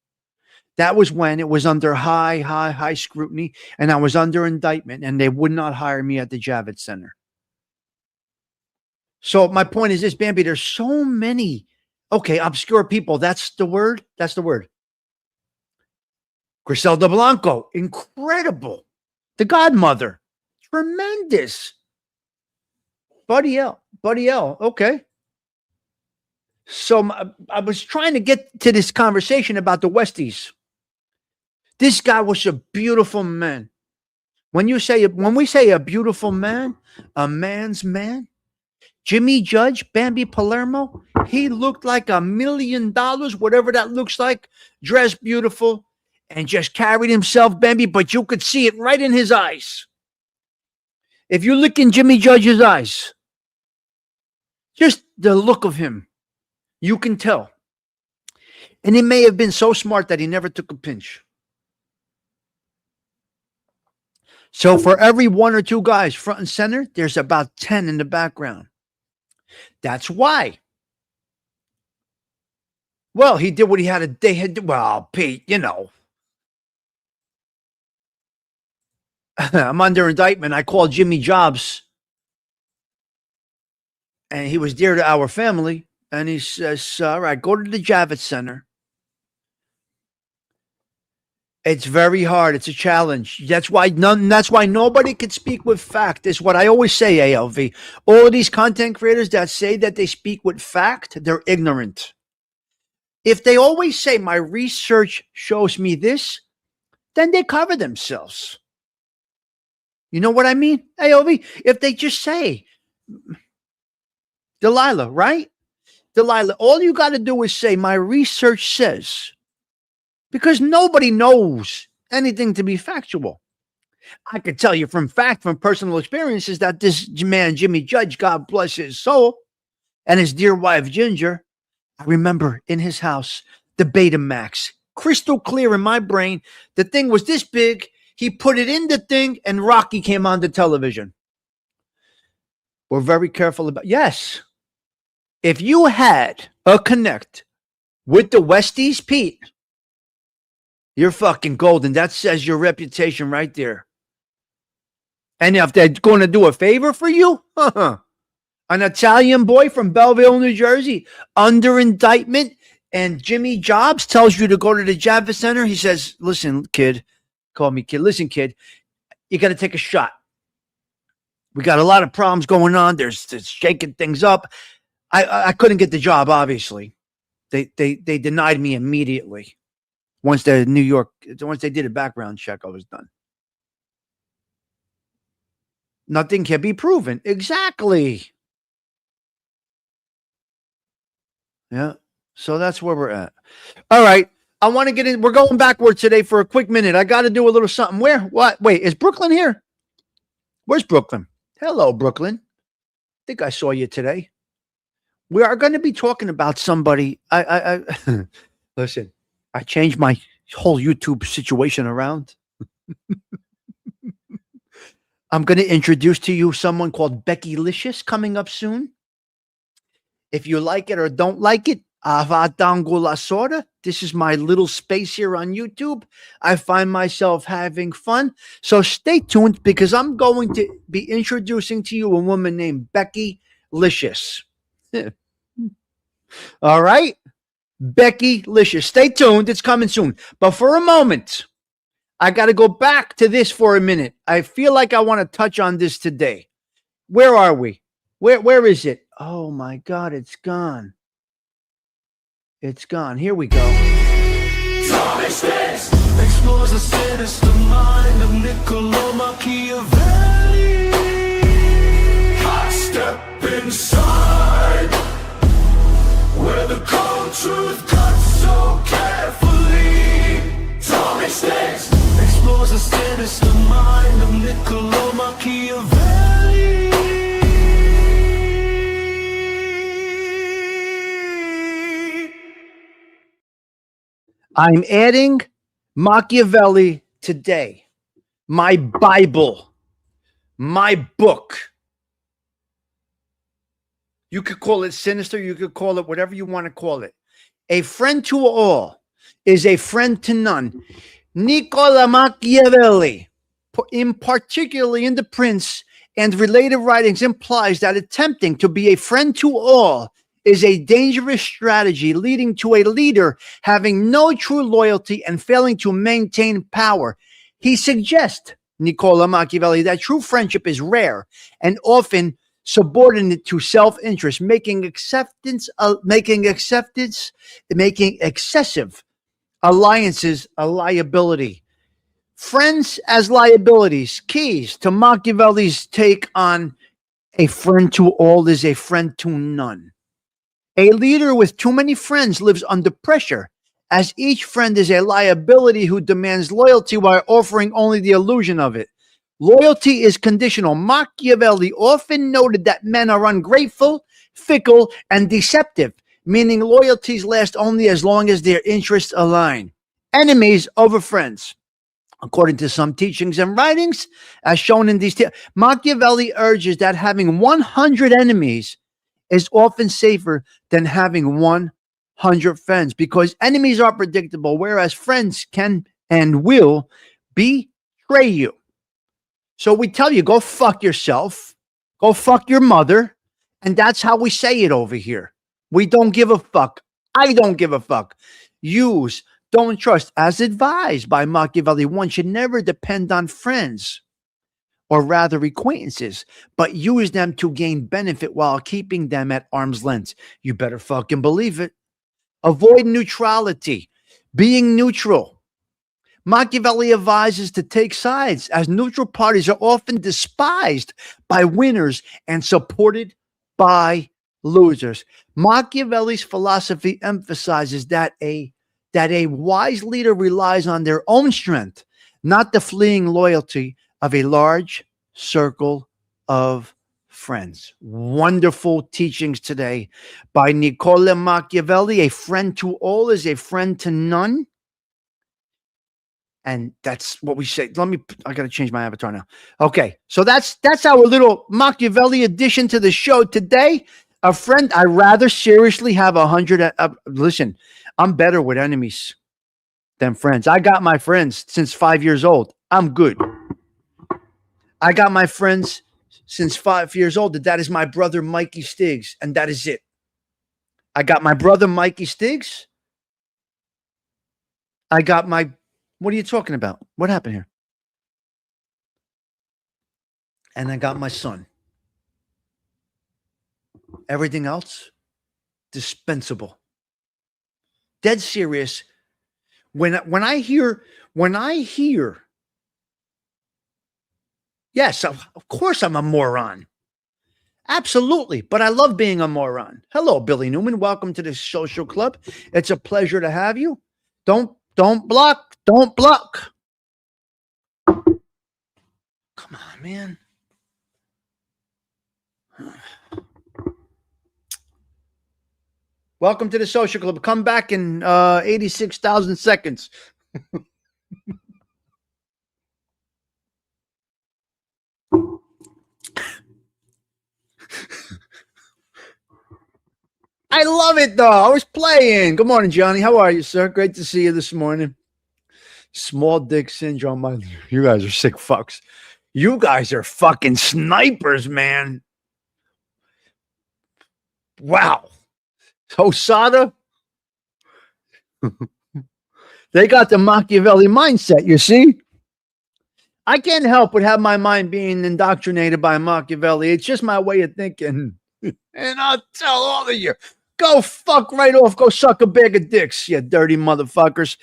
That was when it was under high scrutiny, and I was under indictment, and they would not hire me at the Javits Center. So my point is this, Bambi, there's so many, obscure people. That's the word. That's the word. Griselda Blanco, incredible. The Godmother, tremendous. Buddy L, okay. So I was trying to get to this conversation about the Westies. This guy was a beautiful man. When we say a beautiful man, a man's man, Jimmy Judge, Bambi Palermo, he looked like $1 million, whatever that looks like, dressed beautiful, and just carried himself, Bambi, but you could see it right in his eyes. If you look in Jimmy Judge's eyes, just the look of him, you can tell. And he may have been so smart that he never took a pinch. So for every one or two guys front and center, there's about 10 in the background. That's why. Well, he did what he had to. Well, Pete, you know. I'm under indictment. I called Jimmy Jobs, and he was dear to our family. And he says, all right, go to the Javits Center. It's very hard. It's a challenge. That's why nobody can speak with fact. Is what I always say, ALV. All of these content creators that say that they speak with fact, they're ignorant. If they always say my research shows me this, then they cover themselves. You know what I mean, ALV? If they just say, Delilah, right? Delilah, all you got to do is say, my research says, because nobody knows anything to be factual. I could tell you from personal experiences, that this man, Jimmy Judge, God bless his soul, and his dear wife, Ginger, I remember in his house, the Betamax, crystal clear in my brain. The thing was this big. He put it in the thing, and Rocky came on the television. We're very careful about. Yes, if you had a connect with the Westies, Pete, you're fucking golden. That says your reputation right there. And if they're going to do a favor for you, an Italian boy from Belleville, New Jersey, under indictment, and Jimmy Jobs tells you to go to the Javits Center, he says, listen, kid, call me kid. Listen, kid, you got to take a shot. We got a lot of problems going on. There's shaking things up. I couldn't get the job, obviously. They denied me immediately. Once they did a background check, I was done. Nothing can be proven. Exactly. Yeah. So that's where we're at. All right. I want to get in. We're going backwards today for a quick minute. I got to do a little something. Where? What? Wait, is Brooklyn here? Where's Brooklyn? Hello, Brooklyn. I think I saw you today. We are going to be talking about somebody. I listen, I changed my whole YouTube situation around. I'm going to introduce to you someone called Becky Licious coming up soon. If you like it or don't like it, this is my little space here on YouTube. I find myself having fun. So stay tuned because I'm going to be introducing to you a woman named Becky Licious. All right? Becky Licious. Stay tuned. It's coming soon. But for a moment, I got to go back to this for a minute. I feel like I want to touch on this today. Where are we? Where is it? Oh my God, it's gone. It's gone. Here we go. Tommy Stigs explores the sinister mind of Niccolo Machiavelli. I step inside where the cold truth cuts so carefully. Tommy Stigs explores the sinister mind of Niccolo Machiavelli. I'm adding Machiavelli today. My Bible. My book. You could call it sinister. You could call it whatever you want to call it. A friend to all is a friend to none. Niccolo Machiavelli, in particularly in The Prince and related writings, implies that attempting to be a friend to all is a dangerous strategy leading to a leader having no true loyalty and failing to maintain power. He suggests, Niccolo Machiavelli, that true friendship is rare and often subordinate to self-interest, making excessive alliances a liability. Friends as liabilities, keys to Machiavelli's take on a friend to all is a friend to none. A leader with too many friends lives under pressure, as each friend is a liability who demands loyalty while offering only the illusion of it. Loyalty is conditional. Machiavelli often noted that men are ungrateful, fickle, and deceptive, meaning loyalties last only as long as their interests align. Enemies over friends. According to some teachings and writings, as shown in these, Machiavelli urges that having 100 enemies is often safer than having 100 friends because enemies are predictable, whereas friends can and will betray you. So we tell you, go fuck yourself, go fuck your mother, and that's how we say it over here. We don't give a fuck. I don't give a fuck. Use, don't trust. As advised by Machiavelli, one should never depend on friends, or rather acquaintances, but use them to gain benefit while keeping them at arm's length. You better fucking believe it. Avoid neutrality, being neutral. Machiavelli advises to take sides, as neutral parties are often despised by winners and supported by losers. Machiavelli's philosophy emphasizes that a wise leader relies on their own strength, not the fleeing loyalty of a large circle of friends. Wonderful teachings today by Niccolo Machiavelli. A friend to all is a friend to none. And that's what we say. I got to change my avatar now. Okay. So that's our little Machiavelli addition to the show today. A friend, I rather seriously have 100. Listen, I'm better with enemies than friends. I got my friends since 5 years old. I'm good. I got my friends since 5 years old. That is my brother, Mikey Stigs. And that is it. I got my brother, Mikey Stigs. I got my, what are you talking about? What happened here? And I got my son. Everything else, dispensable. Dead serious. When I hear, yes, of course I'm a moron. Absolutely. But I love being a moron. Hello, Billy Newman. Welcome to the social club. It's a pleasure to have you. Don't block. Don't block. Come on, man. Welcome to the social club. Come back in 86,000 seconds. I love it, though. I was playing. Good morning, Johnny. How are you, sir? Great to see you this morning. Small dick syndrome. You guys are sick fucks. You guys are fucking snipers, man. Wow. Osada. They got the Machiavelli mindset, you see? I can't help but have my mind being indoctrinated by Machiavelli. It's just my way of thinking. And I'll tell all of you, go fuck right off. Go suck a bag of dicks, you dirty motherfuckers.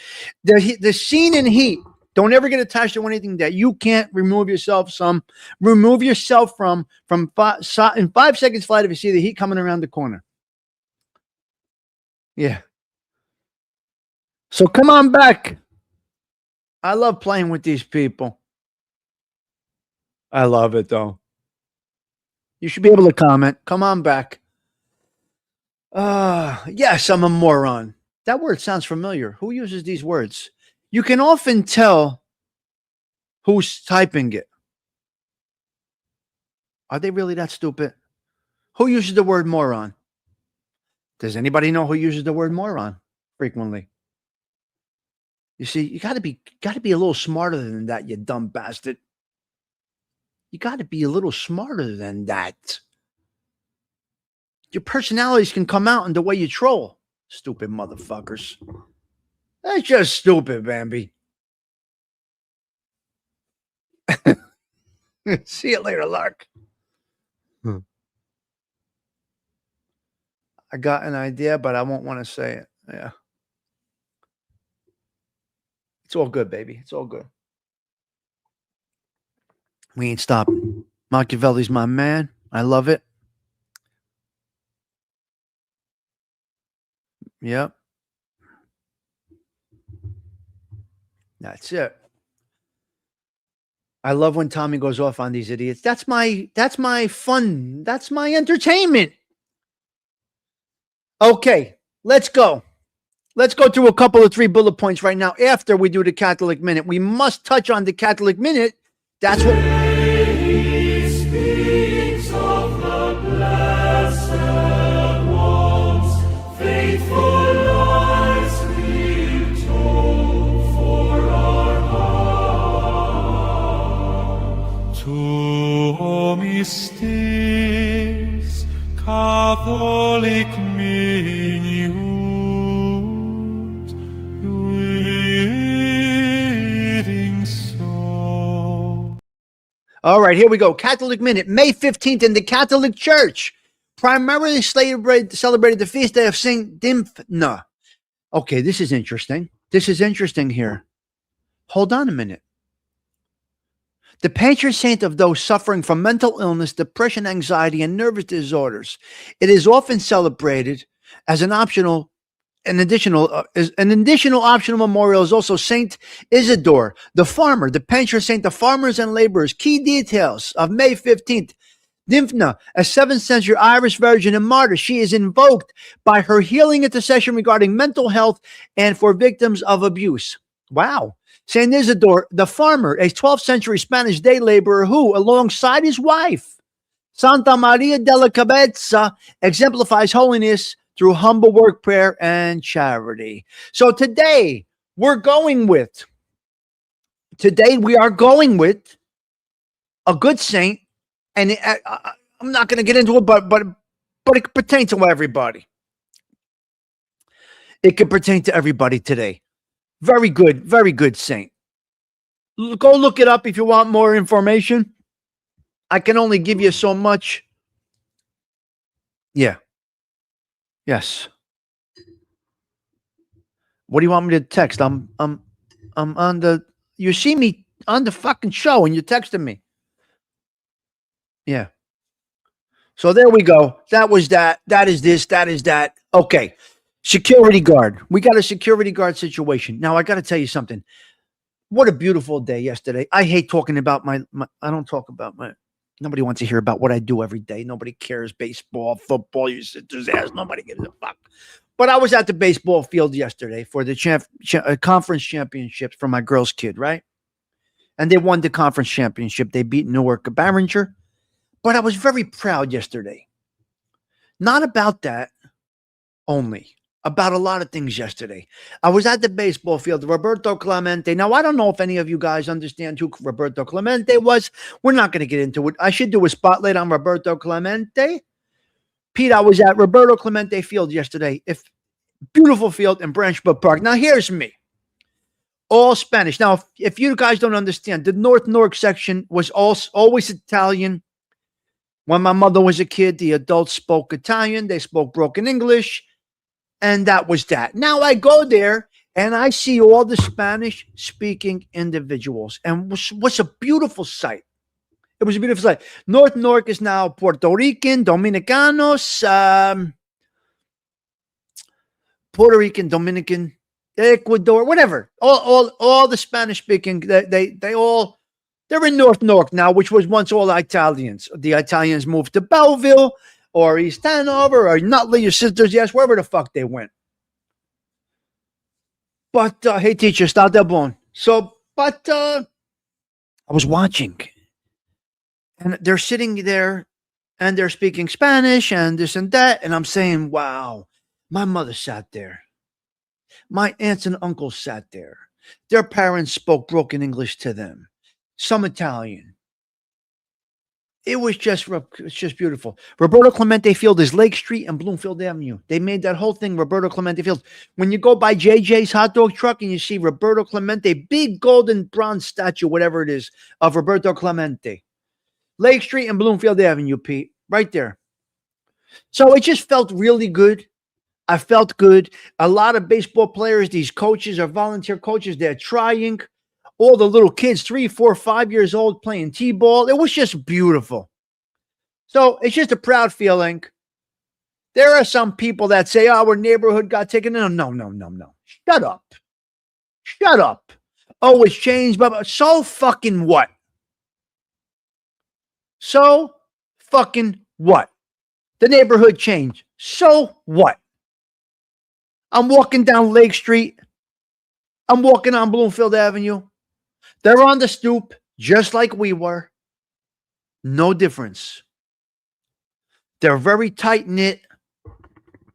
The scene in Heat. Don't ever get attached to anything that you can't remove yourself from. Remove yourself from in 5 seconds flight if you see the heat coming around the corner. Yeah. So come on back. I love playing with these people. I love it, though. You should be able to comment. Come on back. Yes, I'm a moron. That word sounds familiar. Who uses these words? You can often tell who's typing it. Are they really that stupid? Who uses the word moron? Does anybody know who uses the word moron frequently? You see, you got to be a little smarter than that, you dumb bastard. You got to be a little smarter than that. Your personalities can come out in the way you troll. Stupid motherfuckers. That's just stupid, Bambi. See you later, Lark. I got an idea, but I won't want to say it. Yeah. It's all good, baby. It's all good. We ain't stopping. Machiavelli's my man. I love it. Yep. That's it. I love when Tommy goes off on these idiots. That's my fun. That's my entertainment. Okay, let's go. Let's go through a couple of 3 bullet points right now after we do the Catholic Minute. We must touch on the Catholic Minute. That's what... He speaks of the blessed ones, faithful lives we've told for our heart. To Mystics, Catholic Minute, reading so. All right, here we go. Catholic Minute, May 15th in the Catholic Church. Primarily celebrated the feast day of Saint Dymphna. Okay, this is interesting. This is interesting here. Hold on a minute. The patron saint of those suffering from mental illness, depression, anxiety, and nervous disorders. It is often celebrated as an additional optional memorial is also Saint Isidore, the farmer, the patron saint of farmers and laborers. Key details of May 15th. Dymphna, a 7th century Irish virgin and martyr. She is invoked by her healing intercession regarding mental health and for victims of abuse. Wow. Saint Isidore, the farmer, a 12th century Spanish day laborer who, alongside his wife, Santa Maria de la Cabeza, exemplifies holiness through humble work, prayer, and charity. So today we are going with a good saint, and I'm not going to get into it, but it could pertain to everybody. It could pertain to everybody today. Very good saint. Go look it up if you want more information. I can only give you so much. Yeah. Yes. What do you want me to text? I'm on the. You see me on the fucking show, and you're texting me. Yeah. So there we go. That was that. That is this. That is that. Okay. Security guard. We got a security guard situation. Now I got to tell you something. What a beautiful day yesterday. I hate talking about my I don't talk about my. Nobody wants to hear about what I do every day. Nobody cares. Baseball, football, you sister's ass. Nobody gives a fuck. But I was at the baseball field yesterday for the conference championships for my girls' kid, right? And they won the conference championship. They beat Newark Barringer. But I was very proud yesterday. Not about that only. About a lot of things yesterday. I was at the baseball field, Roberto Clemente. Now, I don't know if any of you guys understand who Roberto Clemente was. We're not going to get into it. I should do a spotlight on Roberto Clemente. Pete, I was at Roberto Clemente Field yesterday. Beautiful field in Branchville Park. Now, here's me. All Spanish. Now, if you guys don't understand, the North Newark section was always Italian. When my mother was a kid, the adults spoke Italian. They spoke broken English. And that was that. Now I go there and I see all the Spanish-speaking individuals. And what's a beautiful sight. It was a beautiful sight. North Newark is now Puerto Rican, Dominicanos, Puerto Rican, Dominican, Ecuador, whatever. All the Spanish-speaking, they're in North Newark now, which was once all Italians. The Italians moved to Belleville, or East Hanover, or Nutley, your sisters, yes, wherever the fuck they went. But, hey, teacher, start that bone. So, I was watching, and they're sitting there, and they're speaking Spanish, and this and that, and I'm saying, wow, my mother sat there. My aunts and uncles sat there. Their parents spoke broken English to them. Some Italian. It's just beautiful. Roberto Clemente Field is Lake Street and Bloomfield Avenue. They made that whole thing Roberto Clemente Field. When you go by JJ's hot dog truck and you see Roberto Clemente, big golden bronze statue, whatever it is, of Roberto Clemente. Lake Street and Bloomfield Avenue, Pete, right there. So it just felt really good. I felt good. A lot of baseball players, these coaches are volunteer coaches. They're trying. All the little kids, 3, 4, 5 years old, playing t-ball. It was just beautiful. So it's just a proud feeling. There are some people that say, our neighborhood got taken. No. Shut up. Oh, it's changed. But so fucking what? So fucking what? The neighborhood changed. So what? I'm walking down Lake Street. I'm walking on Bloomfield Avenue. They're on the stoop, just like we were. No difference. They're very tight-knit.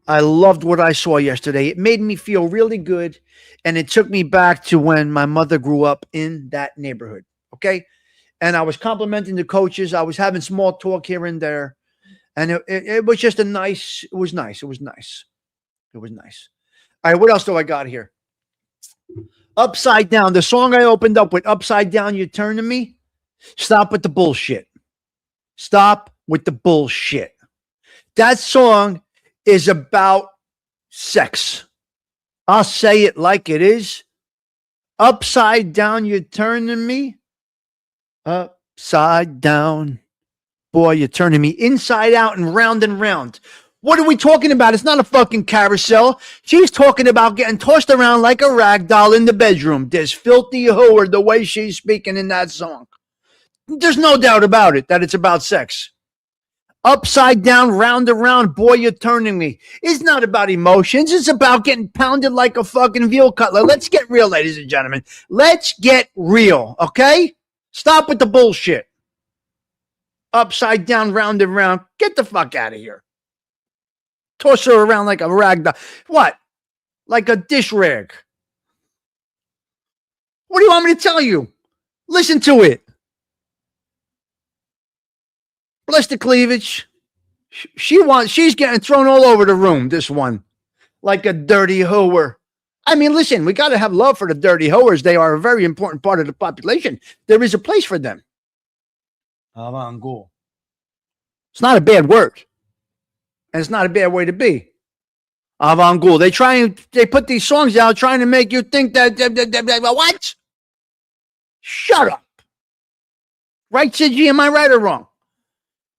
I loved what I saw yesterday. It made me feel really good, and it took me back to when my mother grew up in that neighborhood, okay? And I was complimenting the coaches. I was having small talk here and there, and it was just nice. It was nice. All right, what else do I got here? Upside Down. The song I opened up with, Upside Down, You Turn to Me. Stop with the bullshit. That song is about sex. I'll say it like it is. Upside down, you turn to me. Upside down. Boy, you're turning me inside out and round. What are we talking about? It's not a fucking carousel. She's talking about getting tossed around like a rag doll in the bedroom. There's filthy whore the way she's speaking in that song. There's no doubt about it that it's about sex. Upside down, round and round, boy, you're turning me. It's not about emotions. It's about getting pounded like a fucking veal cutlet. Let's get real, ladies and gentlemen. Let's get real, okay? Stop with the bullshit. Upside down, round and round. Get the fuck out of here. Toss her around like a rag doll. What? Like a dish rag. What do you want me to tell you? Listen to it. Bless the cleavage. She's getting thrown all over the room, this one. Like a dirty hoe. I mean, listen, we got to have love for the dirty hoers. They are a very important part of the population. There is a place for them. It's not a bad word. And it's not a bad way to be. Avant-garde. They put these songs out trying to make you think that what? Shut up. Right, Sidgy? Am I right or wrong?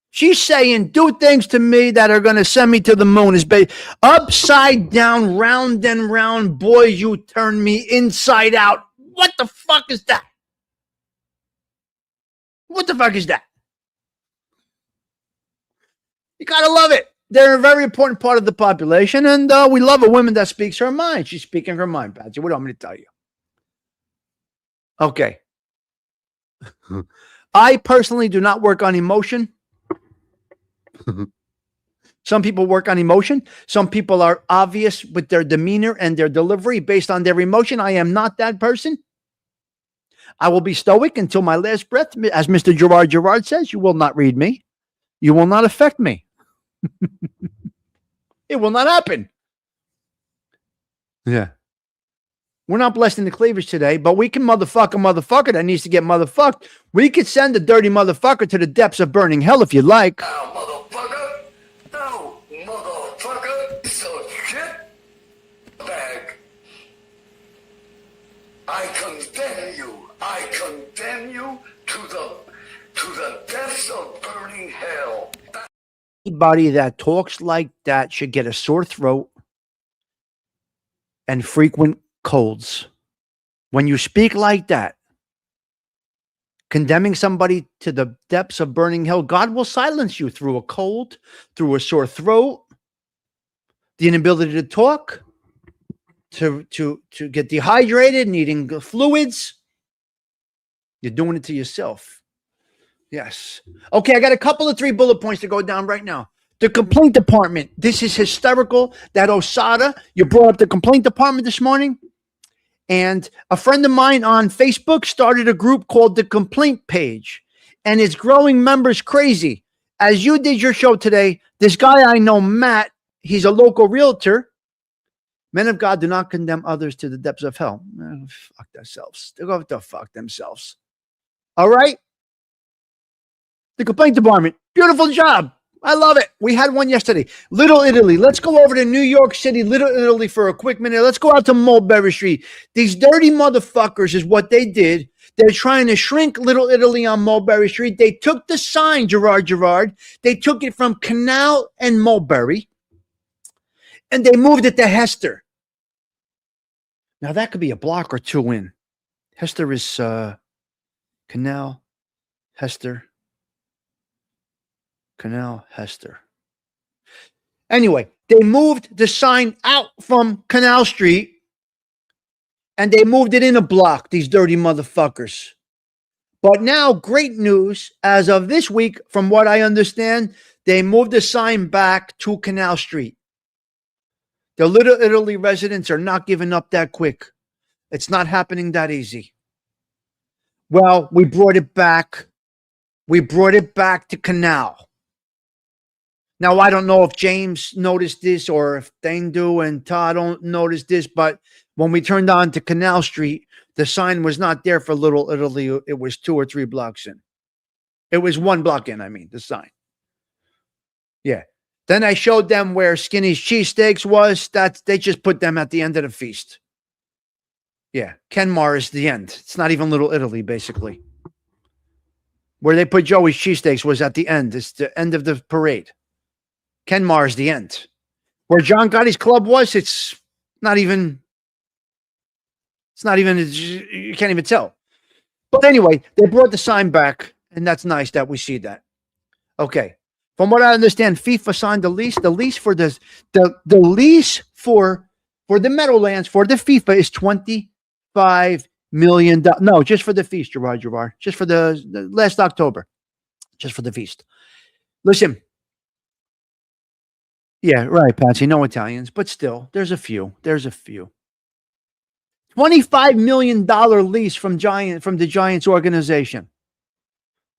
She's saying, do things to me that are going to send me to the moon. Is upside down, round and round. Boy, you turn me inside out. What the fuck is that? What the fuck is that? You got to love it. They're a very important part of the population, and we love a woman that speaks her mind. She's speaking her mind, Patsy. What do you want me to tell you? Okay. I personally do not work on emotion. Some people work on emotion. Some people are obvious with their demeanor and their delivery based on their emotion. I am not that person. I will be stoic until my last breath. As Mr. Gerard says, you will not read me. You will not affect me. It will not happen. Yeah. We're not blessed in the cleavage today, but we can motherfuck a motherfucker that needs to get motherfucked. We could send a dirty motherfucker to the depths of burning hell if you like. Now, motherfucker. Now, motherfucker. Piece of shit. Bag. I condemn you. I condemn you to the depths of burning hell. Anybody that talks like that should get a sore throat and frequent colds. When you speak like that, condemning somebody to the depths of burning hell, God will silence you through a cold, through a sore throat, the inability to talk, to get dehydrated, needing fluids. You're doing it to yourself. Yes. Okay, I got a couple of 3 bullet points to go down right now. The complaint department. This is hysterical. That Osada, you brought up the complaint department this morning. And a friend of mine on Facebook started a group called the Complaint Page. And it's growing members crazy. As you did your show today, this guy I know, Matt, he's a local realtor. Men of God do not condemn others to the depths of hell. Fuck themselves. They go to fuck themselves. All right? The complaint department. Beautiful job. I love it. We had one yesterday. Little Italy. Let's go over to New York City, Little Italy for a quick minute. Let's go out to Mulberry Street. These dirty motherfuckers is what they did. They're trying to shrink Little Italy on Mulberry Street. They took the sign, Gerard. They took it from Canal and Mulberry, and they moved it to Hester. Now, that could be a block or 2 in. Hester is Canal, Hester. Canal, Hester. Anyway, they moved the sign out from Canal Street and they moved it in a block, these dirty motherfuckers. But now, great news, as of this week, from what I understand, they moved the sign back to Canal Street. The Little Italy residents are not giving up that quick. It's not happening that easy. Well, we brought it back. We brought it back to Canal. Now, I don't know if James noticed this or if Dane do and Todd don't notice this, but when we turned on to Canal Street, the sign was not there for Little Italy. It was 2 or 3 blocks in. It was 1 block in, the sign. Yeah. Then I showed them where Skinny's cheesesteaks was. They just put them at the end of the feast. Yeah. Kenmar is the end. It's not even Little Italy, basically. Where they put Joey's cheesesteaks was at the end. It's the end of the parade. Kenmar is the end. Where John Gotti's club was, it's not even, you can't even tell. But anyway, they brought the sign back, and that's nice that we see that. Okay. From what I understand, FIFA signed the lease. The lease for the lease for the Meadowlands for the FIFA is $25 million. No, just for the feast, Jabbar. Just for the last October. Just for the feast. Listen. Yeah, right, Patsy. No Italians, but still, there's a few. $25 million lease from the Giants organization.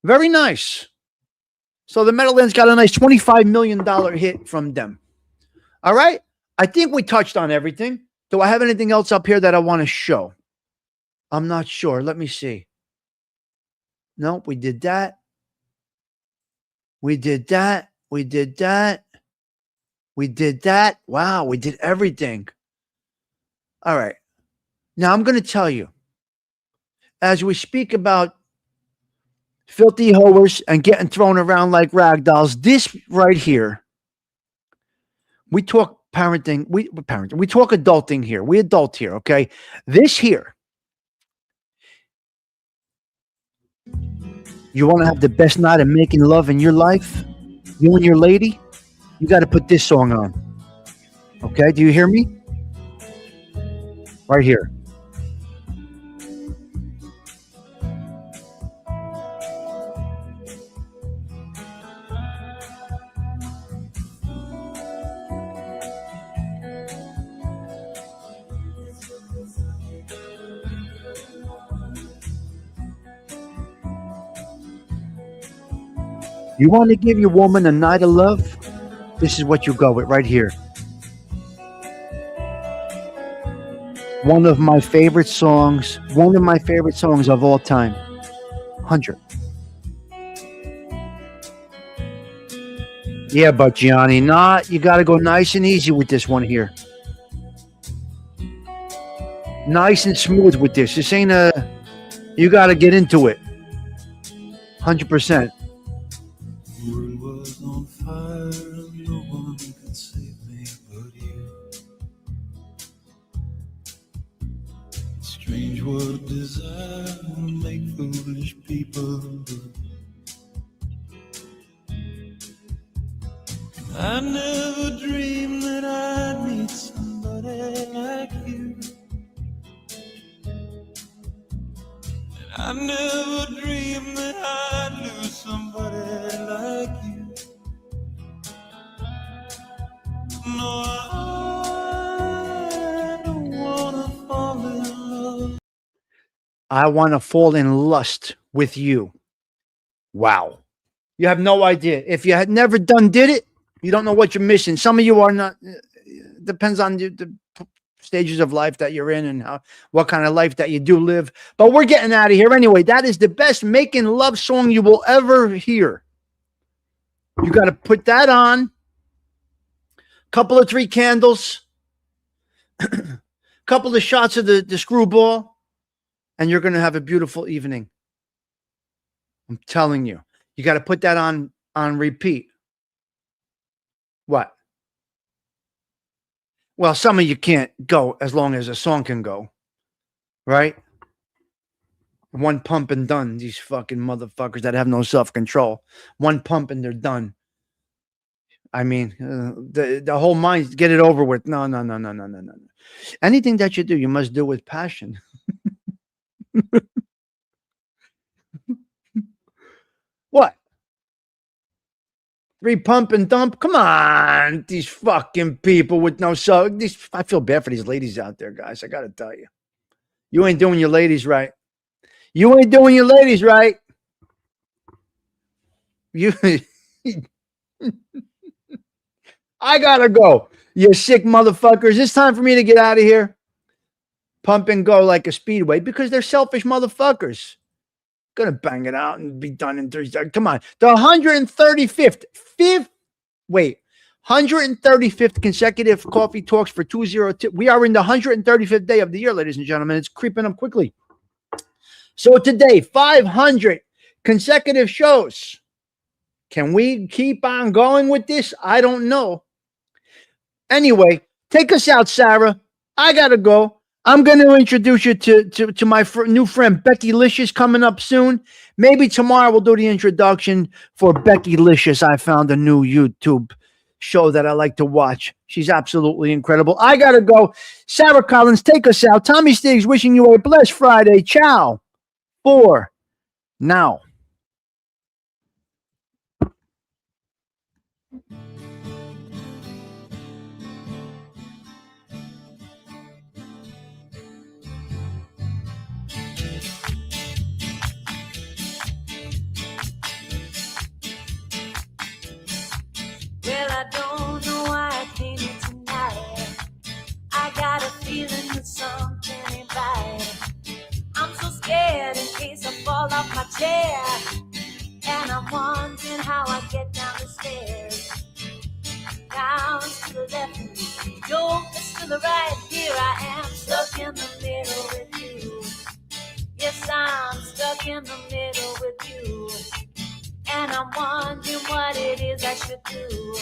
Very nice. So the Meadowlands got a nice $25 million hit from them. All right. I think we touched on everything. Do I have anything else up here that I want to show? I'm not sure. Let me see. Nope, we did that. We did that. Wow, we did everything. All right. Now I'm going to tell you, as we speak about filthy hoers and getting thrown around like rag dolls, this right here, we talk parenting, we talk adulting here. We adult here, okay? This here, you want to have the best night of making love in your life, you and your lady, you got to put this song on. Okay, do you hear me? Right here. You want to give your woman a night of love? This is what you go with right here. One of my favorite songs of all time. 100. Yeah, but Gianni, you got to go nice and easy with this one here. Nice and smooth with this. This ain't you got to get into it. 100%. The world was on fire and no one could save me but you. Strange what desire will make foolish people do. I never dreamed that I'd meet somebody like you. And I never dreamed that I'd lose somebody like you. No, I don't wanna fall in love. I want to fall in lust with you. Wow. You have no idea. If you had never did it, you don't know what you're missing. Some of you are not. Depends on the stages of life that you're in and what kind of life that you do live. But we're getting out of here anyway. That is the best making love song you will ever hear. You got to put that on. Couple of 3 candles. Couple of shots of the screwball. And you're going to have a beautiful evening. I'm telling you. You got to put that on repeat. What? Well, some of you can't go as long as a song can go. Right? One pump and done. These fucking motherfuckers that have no self-control. One pump and they're done. I mean, the whole mind, get it over with. No. Anything that you do, you must do with passion. What? 3 pump and dump? Come on, these fucking people with no I feel bad for these ladies out there, guys. I gotta tell you, you ain't doing your ladies right. You I gotta go. You sick motherfuckers. It's time for me to get out of here. Pump and go like a speedway because they're selfish motherfuckers. Gonna bang it out and be done in 3 seconds. Come on. The 135th consecutive coffee talks for 202. We are in the 135th day of the year, ladies and gentlemen. It's creeping up quickly. So today, 500 consecutive shows. Can we keep on going with this? I don't know. Anyway, take us out, Sarah. I gotta go. I'm going to introduce you to my new friend, Becky Licious, coming up soon. Maybe tomorrow we'll do the introduction for Becky Licious. I found a new YouTube show that I like to watch. She's absolutely incredible. I got to go. Sarah Collins, take us out. Tommy Stigs wishing you a blessed Friday. Ciao. For now. Well, I don't know why I came here tonight. I got a feeling that something ain't right. I'm so scared in case I fall off my chair. And I'm wondering how I get down the stairs. Down to the left, yours to the right. Here I am, stuck in the middle with you. Yes, I'm stuck in the middle with you. And I'm wondering what it is I should do.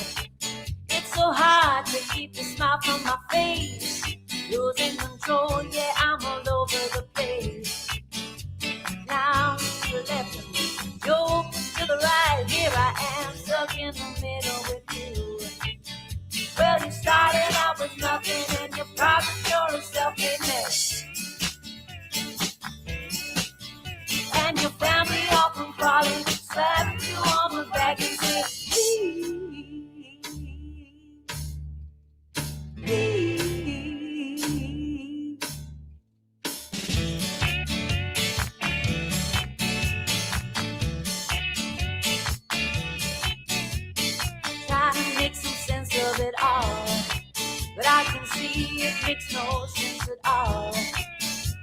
It's so hard to keep the smile from my face. Losing control, yeah, I'm all over the place. Down to the left of me, yours to the right. Here I am, stuck in the middle with you. Well, you started out with nothing, and you promised you're a self-made mess. And your family all come crawling, slap you on the back and say, please. Trying to make some sense of it all, but I can see it makes no sense at all.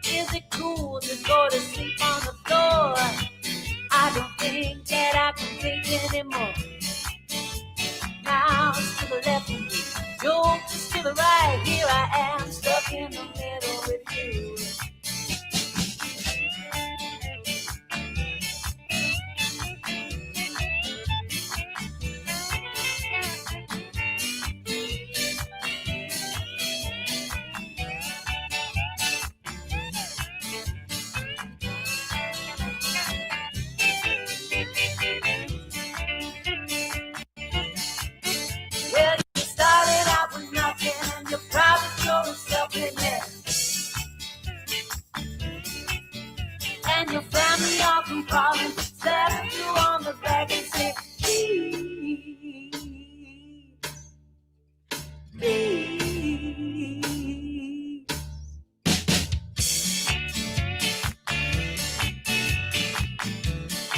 Is it cool to go to sleep on the floor? I don't think that I can take anymore. Now to the left of me, yours to the right. Here I am, stuck in the middle with you. Well, you started out with nothing, and you promised yourself in there. And your family all come crawling,